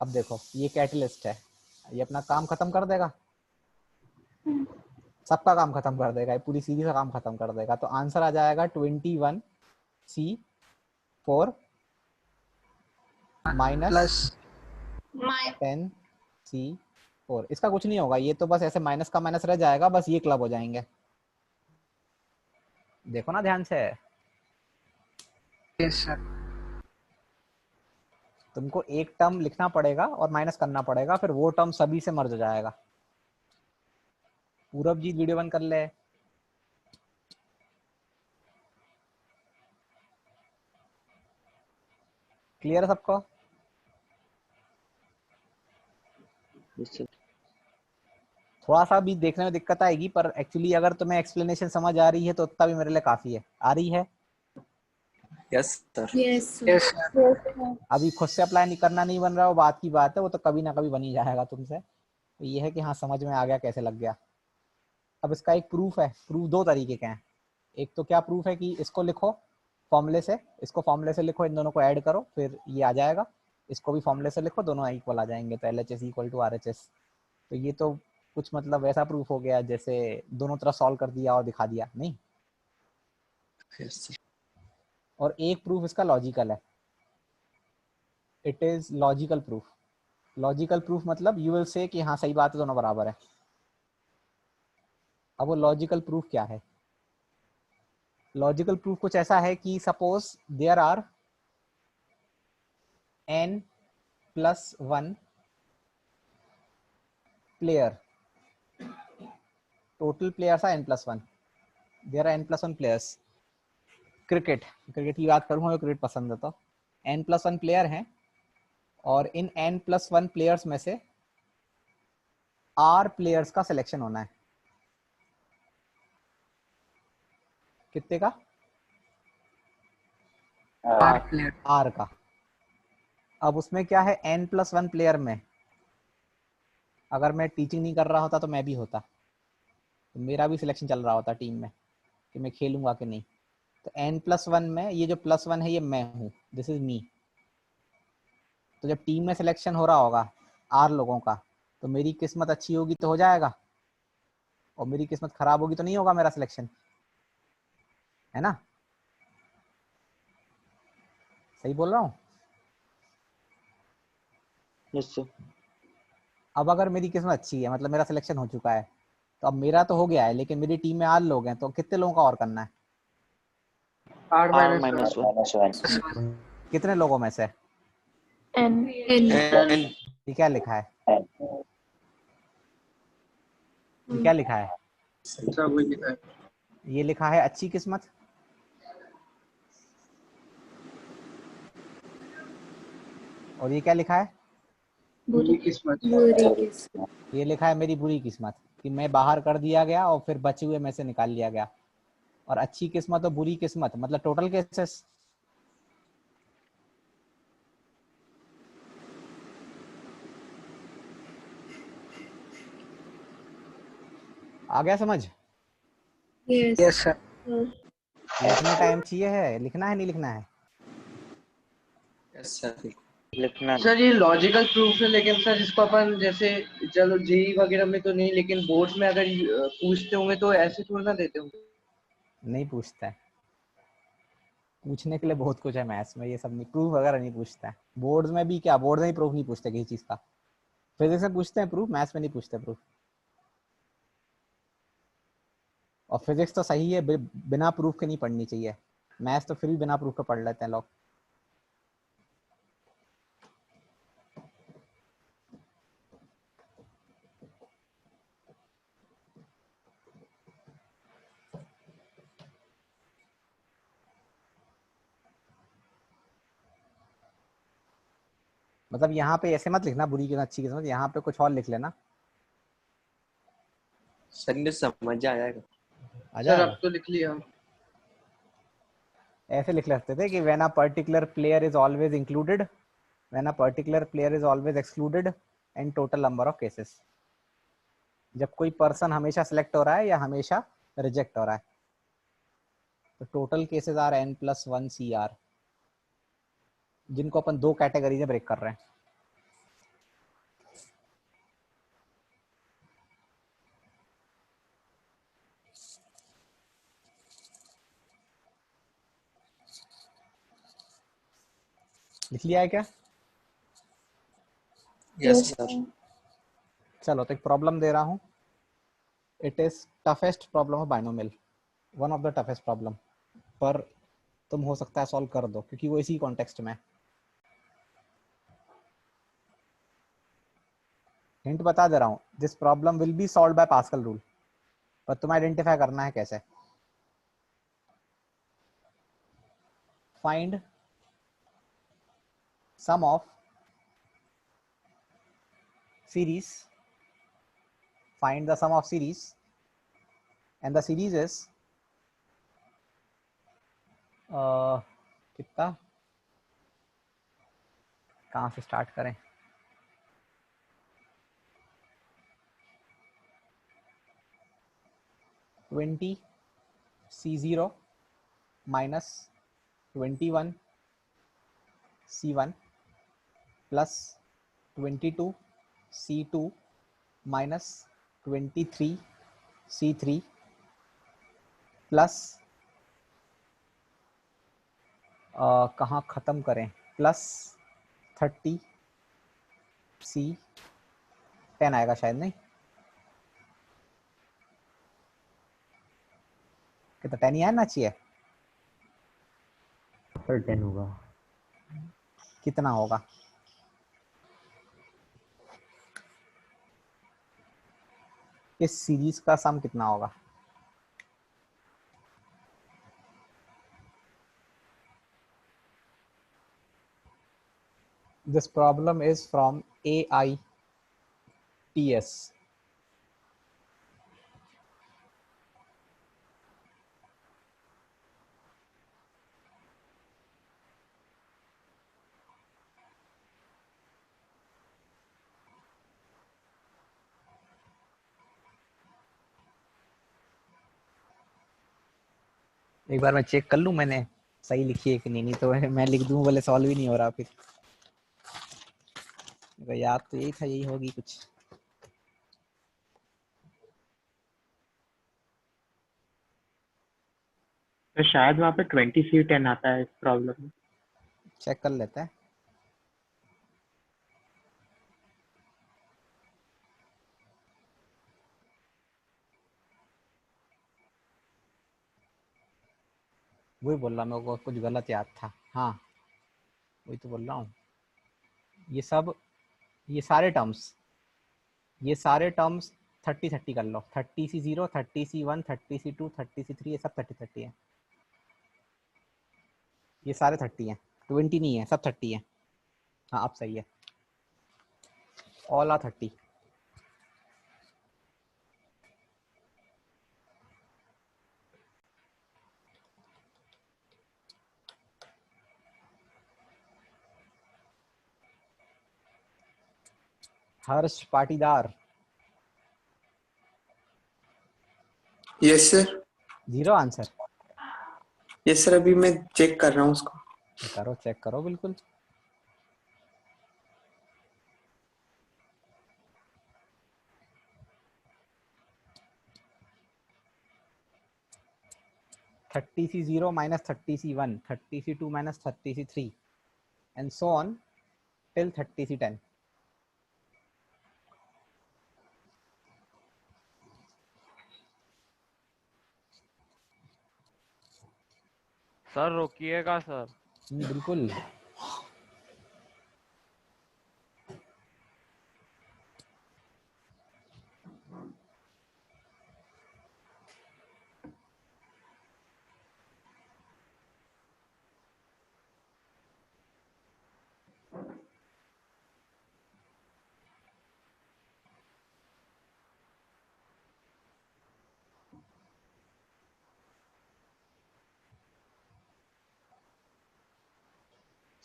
अब देखो ये कैटलिस्ट है, ये अपना काम खत्म कर देगा, सबका काम खत्म कर देगा, ये पूरी सीरीज का काम खत्म कर देगा। तो आंसर आ जाएगा 21C4 माइनस 10C4। इसका कुछ नहीं होगा, ये तो बस ऐसे माइनस का माइनस रह जाएगा, बस ये क्लब हो जाएंगे। देखो ना ध्यान से। Yes sir. तुमको एक टर्म लिखना पड़ेगा और माइनस करना पड़ेगा, फिर वो टर्म सभी से मर्ज हो जाएगा। पूरब जी वीडियो बंद कर ले। क्लियर है सबको? थोड़ा सा भी देखने में दिक्कत आएगी, पर एक्चुअली अगर तुम्हें एक्सप्लेनेशन समझ आ रही है तो उतना भी मेरे लिए काफी है। आ रही है? Yes sir. यस अभी खुद से अप्लाई नहीं करना नहीं बन रहा, वो बात की बात है, वो तो कभी ना कभी बन ही जाएगा तुमसे। तो ये है कि हाँ समझ में आ गया कैसे लग गया। अब इसका एक प्रूफ है। प्रूफ दो तरीके के हैं। एक तो क्या प्रूफ है कि इसको लिखो फॉर्मूले से, इसको फॉर्मूले से लिखो, इन दोनों को ऐड करो, फिर ये आ जाएगा। इसको भी फॉर्मूले से लिखो, दोनों इक्वल आ जाएंगे, तो LHS इक्वल टू RHS। तो ये तो कुछ मतलब वैसा प्रूफ हो गया जैसे दोनों तरफ सॉल्व कर दिया और दिखा दिया, नहीं। Yes sir. और एक प्रूफ इसका लॉजिकल है, it is logical proof. Logical proof मतलब यू विल से कि हाँ सही बात है, दोनों बराबर है। अब वो लॉजिकल प्रूफ क्या है? लॉजिकल प्रूफ कुछ ऐसा है कि suppose there are n+1 player, total players are n+1, there are n+1 players. Cricket की बात करूंगा, क्रिकेट पसंद है तो n+1 प्लेयर हैं, और इन n+1 प्लेयर्स में से R प्लेयर्स का सिलेक्शन होना है। कितने का? R का। अब उसमें क्या है, n+1 प्लेयर में अगर मैं टीचिंग नहीं कर रहा होता तो मैं भी होता, तो मेरा भी सिलेक्शन चल रहा होता टीम में कि मैं खेलूंगा कि नहीं। तो n+1 में ये जो +1 है ये मैं हूँ, दिस इज मी। तो जब टीम में सिलेक्शन हो रहा होगा R लोगों का, तो मेरी किस्मत अच्छी होगी तो हो जाएगा, और मेरी किस्मत खराब होगी तो नहीं होगा मेरा सिलेक्शन, है ना? सही बोल रहा हूँ? Yes sir. अब अगर मेरी किस्मत अच्छी है, मतलब मेरा सिलेक्शन हो चुका है, तो अब मेरा तो हो गया है, लेकिन मेरी टीम में 8 लोग हैं, तो कितने लोगों का और करना है? R-1। कितने लोगों में से? N। ये क्या लिखा है? ये क्या लिखा है? ये लिखा है अच्छी किस्मत। और ये क्या लिखा है? बुरी किस्मत। ये लिखा है मेरी बुरी किस्मत, कि मैं बाहर कर दिया गया और फिर बचे हुए में से निकाल लिया गया। और अच्छी किस्मत और बुरी किस्मत मतलब टोटल केसेस। आ गया समझ? Yes sir. लिखने टाइम चाहिए है, लिखना है नहीं लिखना है? Yes sir. लिखना सर ये लॉजिकल प्रूफ है, लेकिन सर इसको अपन जैसे चलो जेई वगैरह में तो नहीं, लेकिन बोर्ड्स में अगर पूछते होंगे तो ऐसे थोड़ा ना देते होंगे। नहीं पूछता है, पूछने के लिए बहुत कुछ है मैथ्स में, ये सब नहीं, प्रूफ वगैरह नहीं पूछता है। बोर्ड्स में भी क्या, बोर्ड में ही प्रूफ नहीं पूछते किसी चीज का। फिजिक्स में पूछते हैं प्रूफ, मैथ्स में नहीं पूछते प्रूफ। और फिजिक्स तो सही है, बिना प्रूफ के नहीं पढ़नी चाहिए। मैथ्स तो फिर भी बिना प्रूफ के पढ़ लेते हैं लोग। मतलब यहाँ पे ऐसे मत लिखना बुरी किस्मत अच्छी किस्मत, यहाँ पे कुछ और लिख लेना। सर ने समझ आ जाएगा। आजा। सर अब तो लिख लिया। ऐसे लिख सकते थे कि when a particular player is always included, when a particular player is always excluded, and total number of cases. जब कोई पर्सन हमेशा सिलेक्ट हो रहा है या हमेशा रिजेक्ट हो रहा है। तो total cases are n+1 CR, जिनको अपन दो कैटेगरी में ब्रेक कर रहे हैं। लिख लिया है क्या? Yes sir. चलो तो एक प्रॉब्लम दे रहा हूँ। It is toughest problem of binomial, one of the toughest problem, पर तुम हो सकता है सॉल्व कर दो क्योंकि वो इसी कॉन्टेक्स्ट में। हिंट बता दे रहा हूँ, this problem will be solve by Pascal rule, पर तुम्हें आइडेंटिफाई करना है कैसे। Find sum of series, find the sum of series, and the series is कितना, कहाँ से स्टार्ट करें? Twenty C0 minus 21 C1 plus 22 C2 minus 23 C3 plus कहाँ ख़त्म करें, प्लस 30 C10 आएगा शायद, नहीं कितना 10 ही आना चाहिए सर 10 होगा। कितना होगा? इस सीरीज का सम कितना होगा? This problem is from AITS। एक बार मैं चेक कर लूं मैंने सही लिखी है कि नहीं, नहीं तो मैं लिख दूं बोले सॉल्व ही नहीं हो रहा। फिर याद तो यही था, यही होगी कुछ। तो शायद वहाँ पे 20C10 आता है इस प्रॉब्लम में। चेक कर लेते हैं। वही बोल रहा, मेरे को कुछ गलत याद था। हाँ वही तो बोल रहा हूँ। ये सब, ये सारे टर्म्स 30-30 कर लो। 30C0, 30C1, 30C2, 30C3, ये सब 30-30 है। ये सारे 30 हैं, 20 नहीं है, सब 30 है। हाँ अब सही है, all are 30। Harsh Patidar. Yes sir. 0 answer. Yes sir, अभी मैं चेक कर रहा हूँ उसको। करो, चेक करो बिल्कुल। (30C0 minus 30C1, 30C2 minus 30C3 and so on till 30C10. Sir रोकिएगा सर। बिल्कुल।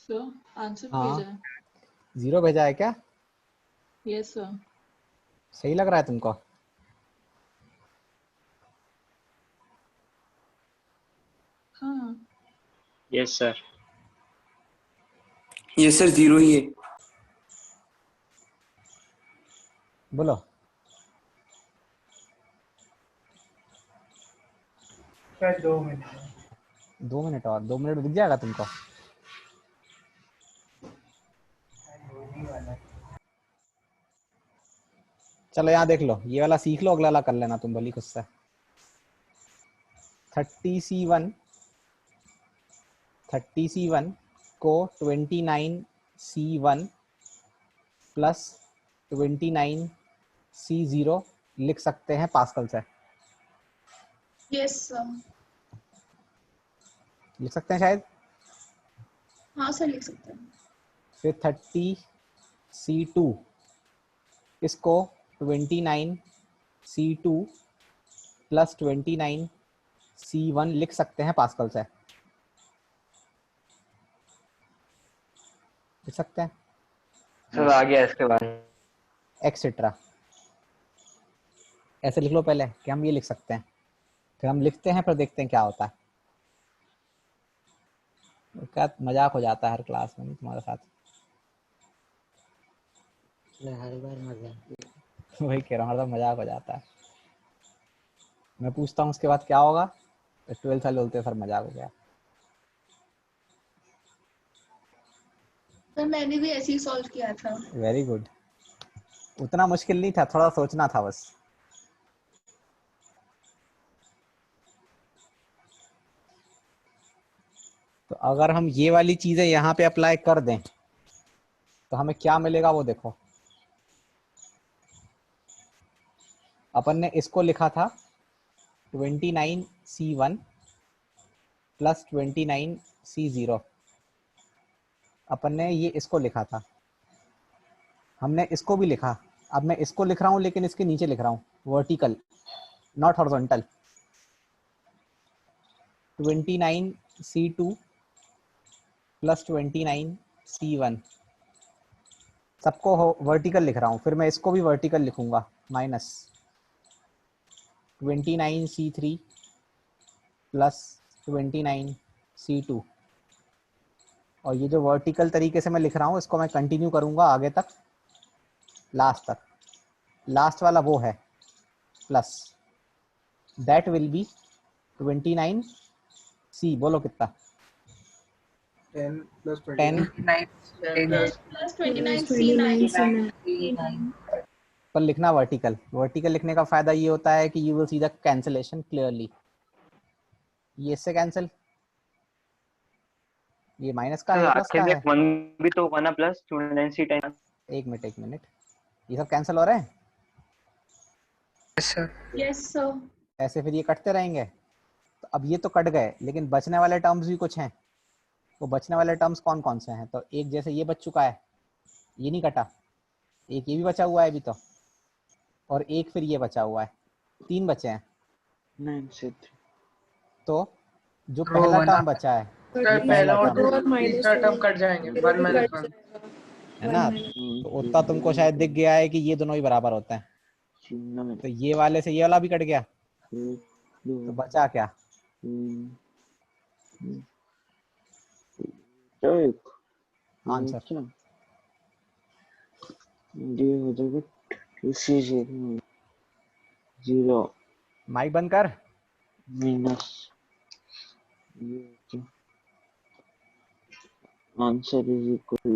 सर आंसर हाँ भेजा है। 0 भेजा है क्या? Yes sir. सही लग रहा है तुमको? हाँ यस सर। ये सर 0 ही है। बोलो। Sir 2 minute. 2 मिनट और 2 मिनट दिख जाएगा तुमको। चलो यहाँ देख लो, ये वाला सीख लो, अगला वाला कर लेना तुम भली खुद से। 30C1 को 29C1 प्लस 29C0 लिख सकते हैं पास्कल से। Yes sir. लिख सकते हैं शायद। हाँ सर लिख सकते हैं। फिर 30C2 इसको 29C2 प्लस 29C1 लिख सकते हैं पास्कल से। लिख सकते हैं सर आ गया इसके बाद एक्सेट्रा। ऐसे लिख लो पहले कि हम ये लिख सकते हैं, फिर हम लिखते हैं, फिर देखते हैं क्या होता है। क्या मजाक हो जाता है हर क्लास में तुम्हारे साथ। हर बार मजाक। वही कह रहा हूँ, हर बार मजाक हो जाता है। मैं पूछता हूँ उसके बाद क्या होगा, 12 साल बोलते सर मजाक हो गया। सर मैंने भी ऐसे ही सॉल्व किया था। Very good. उतना मुश्किल नहीं था, थोड़ा सोचना था बस। तो अगर हम ये वाली चीजें यहाँ पे अप्लाई कर दें तो हमें क्या मिलेगा वो देखो। अपन ने इसको लिखा था 29C1 प्लस 29C0। अपन ने ये इसको लिखा था, हमने इसको भी लिखा। अब मैं इसको लिख रहा हूँ लेकिन इसके नीचे लिख रहा हूँ vertical, not horizontal. 29C2 plus 29C1 सबको वर्टिकल लिख रहा हूँ। फिर मैं इसको भी वर्टिकल लिखूंगा, माइनस 29C3 प्लस 29C2। और ये जो वर्टिकल तरीके से मैं लिख रहा हूँ इसको मैं कंटिन्यू करूंगा आगे तक, लास्ट तक। लास्ट वाला वो है plus, that will be 29C। बोलो कितना? 10 प्लस 10 प्लस 29C9 पर लिखना वर्टिकल। वर्टिकल लिखने का फायदा ये होता है कि you will see the cancellation clearly. ये इससे कैंसिल, ये माइनस का है, ये प्लस का है। 1 भी तो 1 प्लस 29C10। एक मिनट, ये सब कैंसिल हो रहे हैं। Yes sir. ऐसे फिर ये कटते रहेंगे। तो अब ये तो कट गए, लेकिन बचने वाले टर्म्स भी कुछ हैं। वो बचने वाले टर्म्स कौन कौन से हैं? तो एक जैसे ये बच चुका है, ये नहीं कटा। एक ये भी बचा हुआ है अभी तो, और एक फिर ये बचा हुआ है। 3 बचे हैं। 9C3। तो जो पहला टर्म बचा है, ये पहला और टर्म तीसरा टर्म कट जाएंगे, 1 माइनस 1 है ना। तो उतना तुमको शायद दिख गया है कि ये दोनों ही बराबर होते हैं। तो ये वाले से ये वाला भी कट गया, तो बचा क्या? आंसर हो जाएगा 2C0 माइक बंद कर। Minus answer is equal.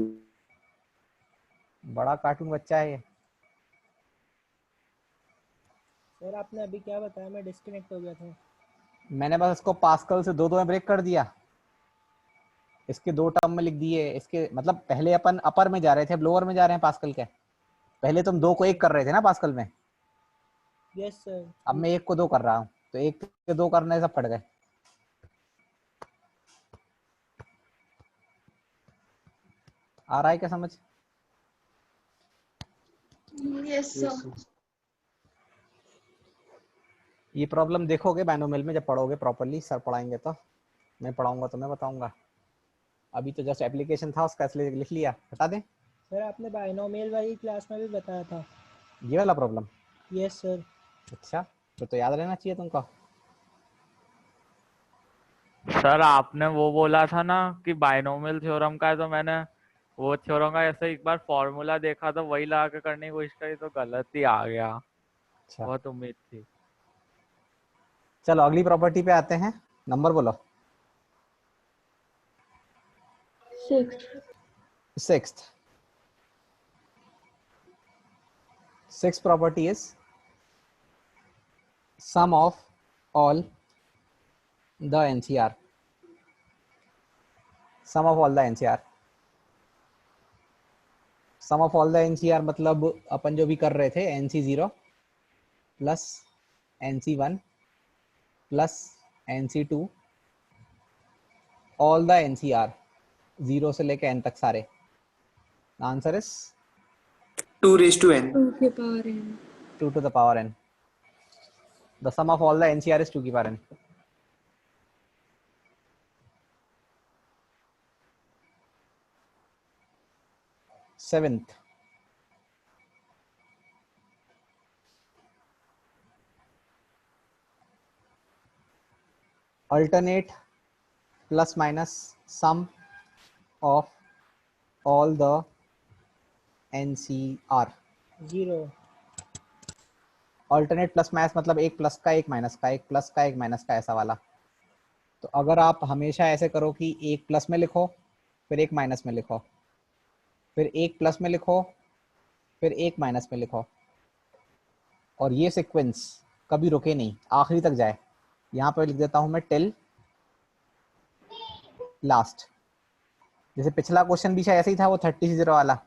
बड़ा कार्टून बच्चा है ये। सर आपने अभी क्या बताया? मैं डिस्कनेक्ट हो गया था। मैंने बस इसको पास्कल से 2-2 में ब्रेक कर दिया। इसके 2 टर्म में लिख दिए। इसके मतलब पहले अपन अपर में जा रहे थे, अब लोअर में जा रहे हैं पास्कल के। पहले तुम 2 को 1 कर रहे थे ना पास्कल में। Yes sir. अब मैं 1 को 2 कर रहा हूँ, तो 1 के 2 करने से सब कट गए। आ रहा है क्या समझ? Yes sir. ये प्रॉब्लम देखोगे बाइनोमियल में जब पढ़ोगे प्रॉपर्ली, सर पढ़ाएंगे तो। मैं पढ़ाऊंगा तो मैं बताऊंगा। अभी तो जस्ट एप्लीकेशन था उसका, इसलिए लिख लिया। हटा दें? सर आपने बाइनोमियल वाली क्लास में भी बताया था ये वाला प्रॉब्लम? Yes sir. अच्छा, तो याद रहना चाहिए तुमको। सर आपने वो बोला था ना कि बाइनोमियल थ्योरम का है, तो मैंने वो थ्योरम का ऐसे एक बार फॉर्मूला देखा तो वही लगा के करने की कोशिश करी तो गलत ही आ गया। अच्छा बहुत उम्मीद थी। चलो अगली प्रॉपर्टी पे आते हैं, नंबर बोलो। 6th property is sum of all the NCR. Sum of all the NCR. Sum of all the NCR मतलब अपन जो भी कर रहे थे NC0 plus NC1 plus NC2 all the NCR 0 से लेके n तक सारे। Answer is 2 raised to n. 2 to the power n. The sum of all the NCR is 2 की power n. Seventh, alternate plus minus sum of all the NCR. 0 alternate plus minus मतलब एक plus का एक minus का, एक plus का एक minus का, ऐसा वाला। तो अगर आप हमेशा ऐसे करो कि एक प्लस में लिखो फिर एक माइनस में लिखो, फिर एक प्लस में लिखो फिर एक माइनस में लिखो, और ये सीक्वेंस कभी रुके नहीं, आखिरी तक जाए। यहाँ पे लिख देता हूं मैं टिल लास्ट। जैसे पिछला क्वेश्चन भी शायद ऐसे ही था, वो 30 से 0 वाला।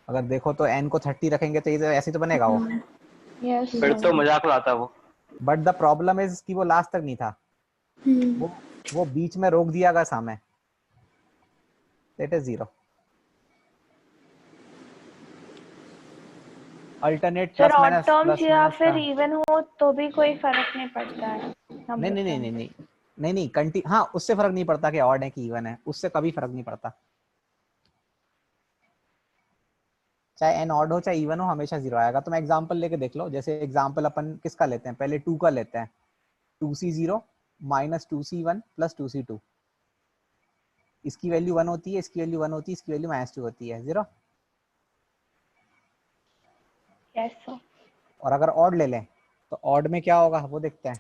अगर देखो तो n को 30 रखेंगे तो ये ऐसे तो बनेगा वो। Yes. फिर तो मजाक उड़ाता वो। बट द प्रॉब्लम इज कि वो लास्ट तक नहीं था, वो बीच में रोक दिया गया सामने। It is 0। Alternate sir plus odd minus terms plus या माइनस फिर का इवन हो तो भी कोई फर्क नहीं पड़ता है। नहीं नहीं नहीं नहीं नहीं नहीं नहीं कंटी हाँ, उससे फर्क नहीं पड़ता कि ऑड है कि इवन है, उससे कभी फर्क नहीं पड़ता। चाहे n ऑड हो चाहे इवन हो, हमेशा 0 आएगा। तो मैं एग्जांपल लेके देख लो। जैसे एग्जांपल अपन किसका लेते हैं, पहले 2 का लेते हैं। 2c0 minus 2c1 plus 2c2, इसकी वैल्यू 1 होती है, इसकी वैल्यू 1 होती है, इसकी वैल्यू -2 होती है, 0। Yes, sir. और अगर ऑड ले लें तो ऑड में क्या होगा वो देखते हैं।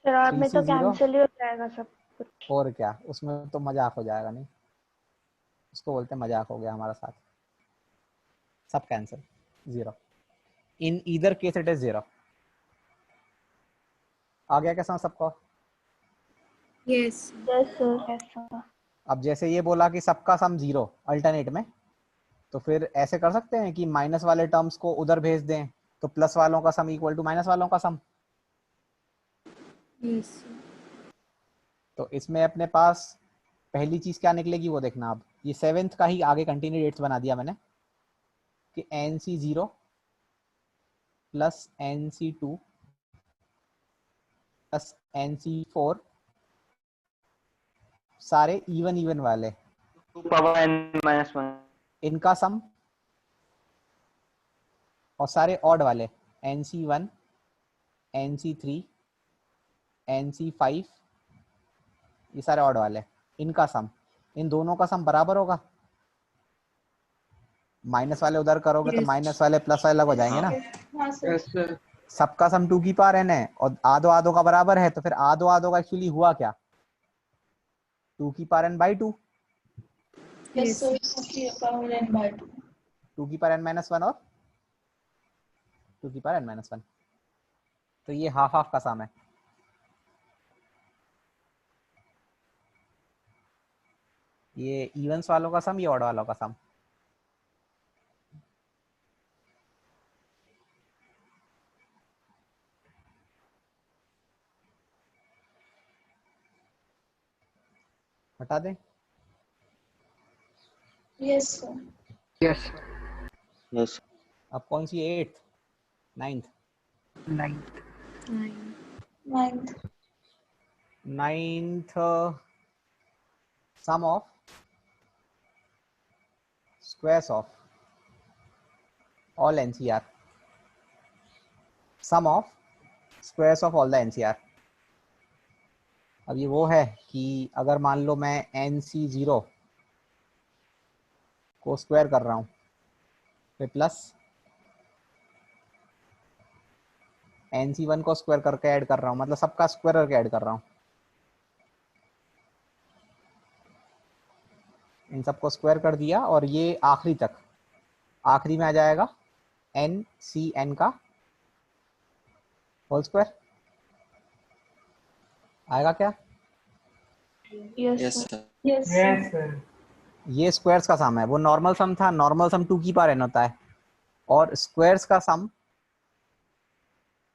सर ऑड में तो 3c0 कैंसिल ही हो जाएगा सब कुछ। और क्या, उसमें तो मजाक हो जाएगा। नहीं, उसको बोलते हैं मजाक हो गया हमारा साथ। सब cancel, 0। In either case it is 0। आ गया क्या समझ सबको? Yes, sir. Yes, sir. अब जैसे ये बोला कि सबका सम 0 अल्टरनेट में, तो फिर ऐसे कर सकते हैं कि माइनस वाले टर्म्स को उधर भेज दें तो प्लस वालों का सम इक्वल टू माइनस वालों का सम। Yes. तो इसमें अपने पास पहली चीज क्या निकलेगी वो देखना। अब ये 7th का ही आगे कंटिन्यूएट्स बना दिया मैंने कि NC0 plus NC2 plus NC4 सारे इवन वाले, 2 पावर n माइनस 1, इनका सम, और सारे ऑड वाले NC1 NC3 NC5 ये सारे ऑड वाले, इनका सम, इन दोनों का सम बराबर होगा। माइनस वाले उधर करोगे तो माइनस वाले प्लस वाले अलग हो जाएंगे ना। हाँ सर। सबका सम 2 की पावर n है और आधो आधो का बराबर है, तो फिर आधो आधो का एक्चुअली हुआ क्या, 2 की power n by 2। Yes sir, 2 की पावर n by 2। 2 की पावर n माइनस 1 और 2 की पावर n माइनस 1, तो ये हाफ हाफ का सम है। ये इवन्स वालों का सम, ये ऑड वालों का सम। हटा दें? Yes sir. यस यस अब कौन सी 8th 9th 9th sum of squares of all NCR, sum of squares of all the NCR। अब ये वो है कि अगर मान लो मैं NC0 को स्क्वायर कर रहा हूँ फिर प्लस NC1 को स्क्वायर करके ऐड कर रहा हूँ, मतलब सबका स्क्वायर करके ऐड कर रहा हूँ, इन सबको स्क्वायर कर दिया और ये आखिरी तक, आखिरी में आ जाएगा NCN का होल स्क्वायर आएगा क्या? Yes sir. Yes sir. ये स्क्वायर्स का सम है, वो नॉर्मल सम था, नॉर्मल सम 2 की पावर n होता है, और स्क्वायर्स का सम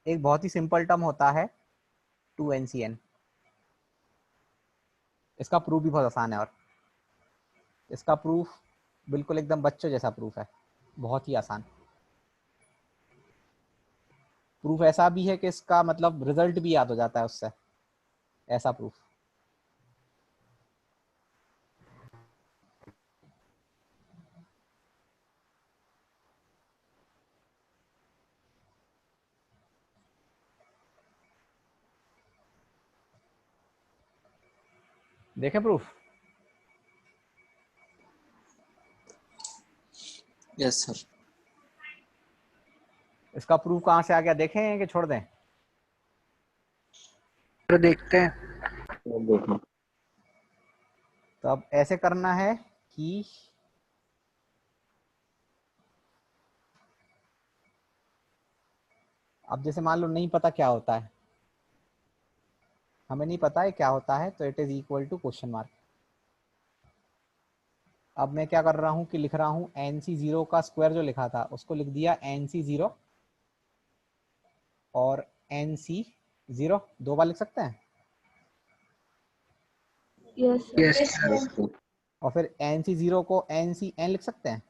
एक बहुत ही सिंपल टर्म होता है 2NCN। इसका प्रूफ भी बहुत आसान है, और इसका प्रूफ बिल्कुल एकदम बच्चों जैसा प्रूफ है, बहुत ही आसान प्रूफ। ऐसा भी है कि इसका मतलब रिजल्ट भी याद हो जाता है उससे, ऐसा प्रूफ। देखें प्रूफ? Yes sir. इसका प्रूफ कहाँ से आ गया देखें कि छोड़ दें? तो देखते हैं। तो अब ऐसे करना है कि अब जैसे मान लो नहीं पता क्या होता है, हमें नहीं पता है क्या होता है, तो it is equal to question mark. अब मैं क्या कर रहा हूँ कि लिख रहा हूँ NC0 का स्क्वायर जो लिखा था उसको लिख दिया NC0 और NC0 दो बार लिख सकते हैं, यस और फिर NC0 को NCN लिख सकते हैं।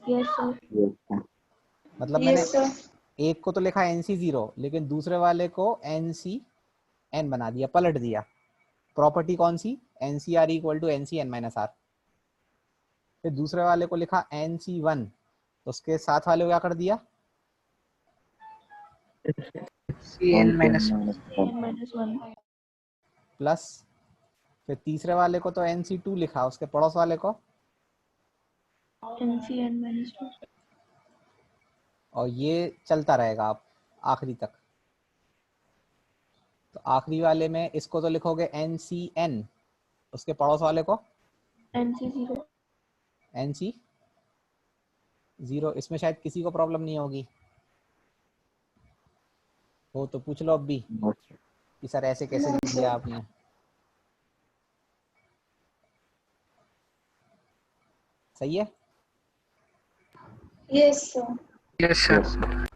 सर मतलब मैंने यस सर एक को तो लिखा NC0 लेकिन दूसरे वाले को NCN बना दिया, पलट दिया। प्रॉपर्टी कौन सी? NCR equal to NCN minus R। फिर दूसरे वाले को लिखा NC1 तो उसके साथ वाले को क्या कर दिया? CN माइनस प्लस फिर तीसरे वाले को तो NC2 लिखा, उसके पड़ोस वाले को NCN -2। और ये चलता रहेगा आप आखिरी तक। तो आखिरी वाले में इसको तो लिखोगे NCN, उसके पड़ोस वाले को NC0। NC0। इसमें शायद किसी को प्रॉब्लम नहीं होगी, हो तो पूछ लो अब भी कि सर ऐसे कैसे लिख दिया आपने। सही है? Yes sir yes sir.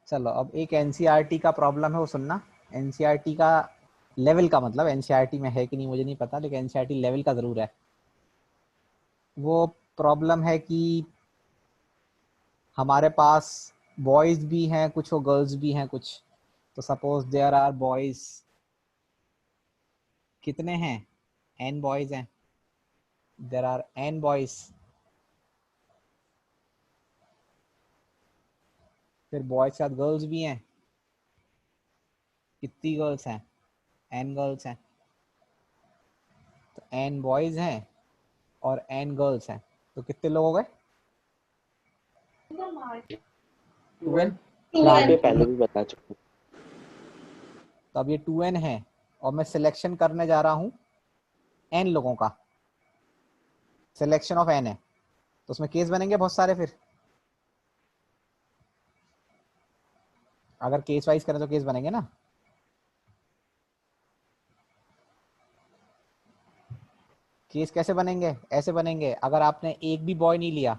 चलो अब एक NCERT का प्रॉब्लम है वो सुनना। NCERT का लेवल का मतलब NCERT में है कि नहीं मुझे नहीं पता, लेकिन NCERT लेवल का ज़रूर है। वो प्रॉब्लम है कि हमारे पास बॉयज़ भी हैं कुछ और गर्ल्स भी हैं कुछ। तो सपोज देयर आर बॉयज़, कितने हैं? n बॉयज़ हैं, देयर आर n बॉयज़। फिर बॉयज़ के साथ गर्ल्स भी हैं, कितनी गर्ल्स हैं? n गर्ल्स हैं। तो n बॉयज़ हैं और n गर्ल्स हैं, तो कितने लोग हो गए? 2n। यहाँ पे पहले भी बता चुका। तो अब ये 2n है और मैं सिलेक्शन करने जा रहा हूँ n लोगों का, सिलेक्शन ऑफ n है, तो उसमें केस बनेंगे बहुत सारे। फिर अगर केस वाइज करें तो केस बनेंगे ना। केस कैसे बनेंगे? ऐसे बनेंगे, अगर आपने एक भी बॉय नहीं लिया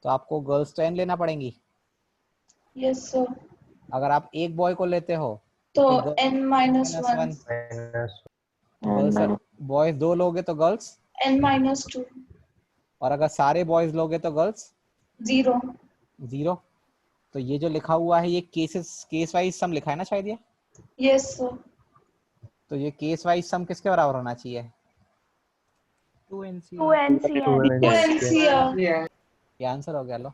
तो आपको गर्ल्स तो n लेना पड़ेंगी। यस सर अगर आप एक बॉय को लेते हो तो फिर n-1 गर्ल्स, बॉयज दो लोगे तो गर्ल्स, n-2 और अगर सारे बॉयज लोगे तो गर्ल्स 0। 0। तो ये जो लिखा हुआ है ये केस वाइज सम लिखा है ना शायद ये। यस सर तो ये केस वाइज सम किसके बराबर होना चाहिए? 2NCN। ये आंसर हो गया। लो,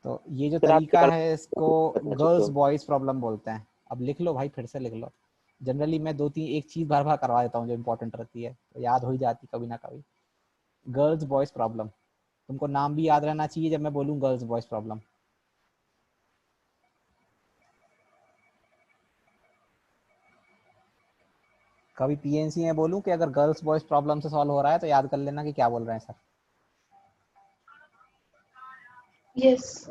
तो ये जो फिर आप तरीका क्या है इसको करना चाहते गर्ल्स हो? बॉयज प्रॉब्लम बोलते हैं। अब लिख लो भाई, फिर से लिख लो। जनरली मैं 2-3 एक चीज बार बार करवा देता हूँ जो इम्पोर्टेंट रहती है, तो याद हो ही जाती कभी ना कभी। गर्ल्स बॉयज प्रॉब्लम, तुमको नाम भी याद रहना चाहिए जब मैं बोलूँ गर्ल्स बॉयज प्रॉब्लम। कभी पीएनसी में बोलूँ कि अगर गर्ल्स बॉयज प्रॉब्लम से सॉल्व हो रहा है तो याद कर लेना कि क्या बोल रहे हैं सर। यस।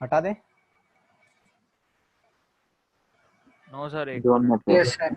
हटा दें? नो सर, एक Don't minute. matter. Yes sir.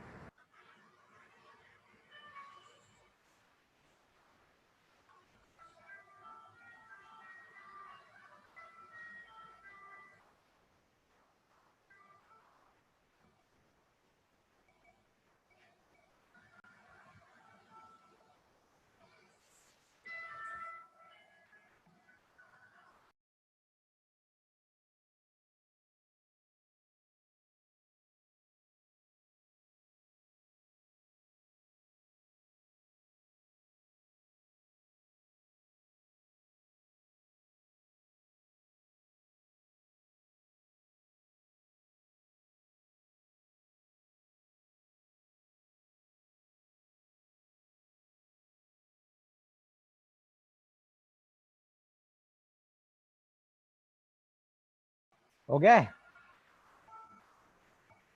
हो गया है?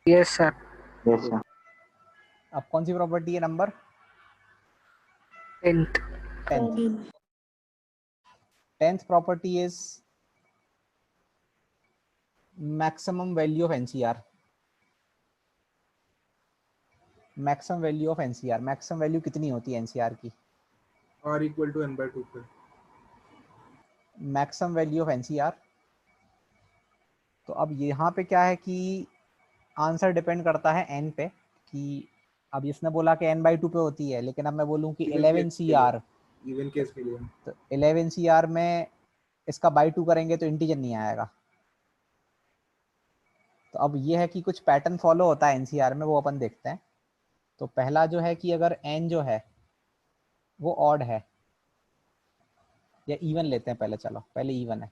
Yes sir. Yes, sir. अब कौन सी प्रॉपर्टी है number? 10th। 10th property is maximum value of NCR. Maximum value of NCR, maximum value कितनी होती है एनसीआर की? R equal to n/2 पे। Maximum value of NCR. तो अब यहाँ पे क्या है कि आंसर डिपेंड करता है n पे, कि अब इसने बोला कि n/2 पे होती है, लेकिन अब मैं बोलूँ कि 11CR, इवन केस के लिए तो 11CR में इसका बाई 2 करेंगे तो इंटीजर नहीं आएगा। तो अब ये है कि कुछ पैटर्न फॉलो होता है एनसीआर में, वो अपन देखते हैं। तो पहला जो है कि अगर n जो है वो ऑड है या इवन लेते हैं, पहले चलो पहले इवन है।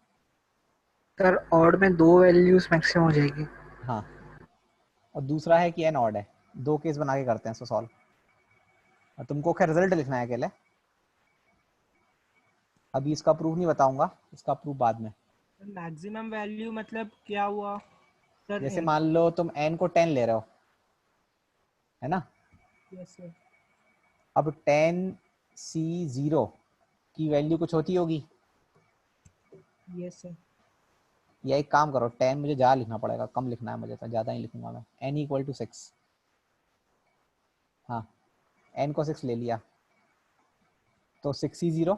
सर ऑड में 2 वैल्यूज मैक्सिमम हो जाएगी। हाँ, और दूसरा है कि n ऑड है। 2 केस बना के करते हैं इसको सॉल्व। और तुमको खैर रिजल्ट लिखना है अकेले, अभी इसका प्रूफ नहीं बताऊंगा, इसका प्रूफ बाद में। मैक्सिमम वैल्यू मतलब क्या हुआ सर? जैसे मान लो तुम n को 10 ले रहे हो, है ना? Yes sir. अब 10C0 की वैल्यू कुछ होती होगी। Yes sir. या एक काम करो, 10 मुझे ज़्यादा लिखना पड़ेगा, कम लिखना है मुझे, तो ज़्यादा ही लिखूंगा मैं। n इक्वल टू 6, हाँ n को 6 ले लिया, तो 6C0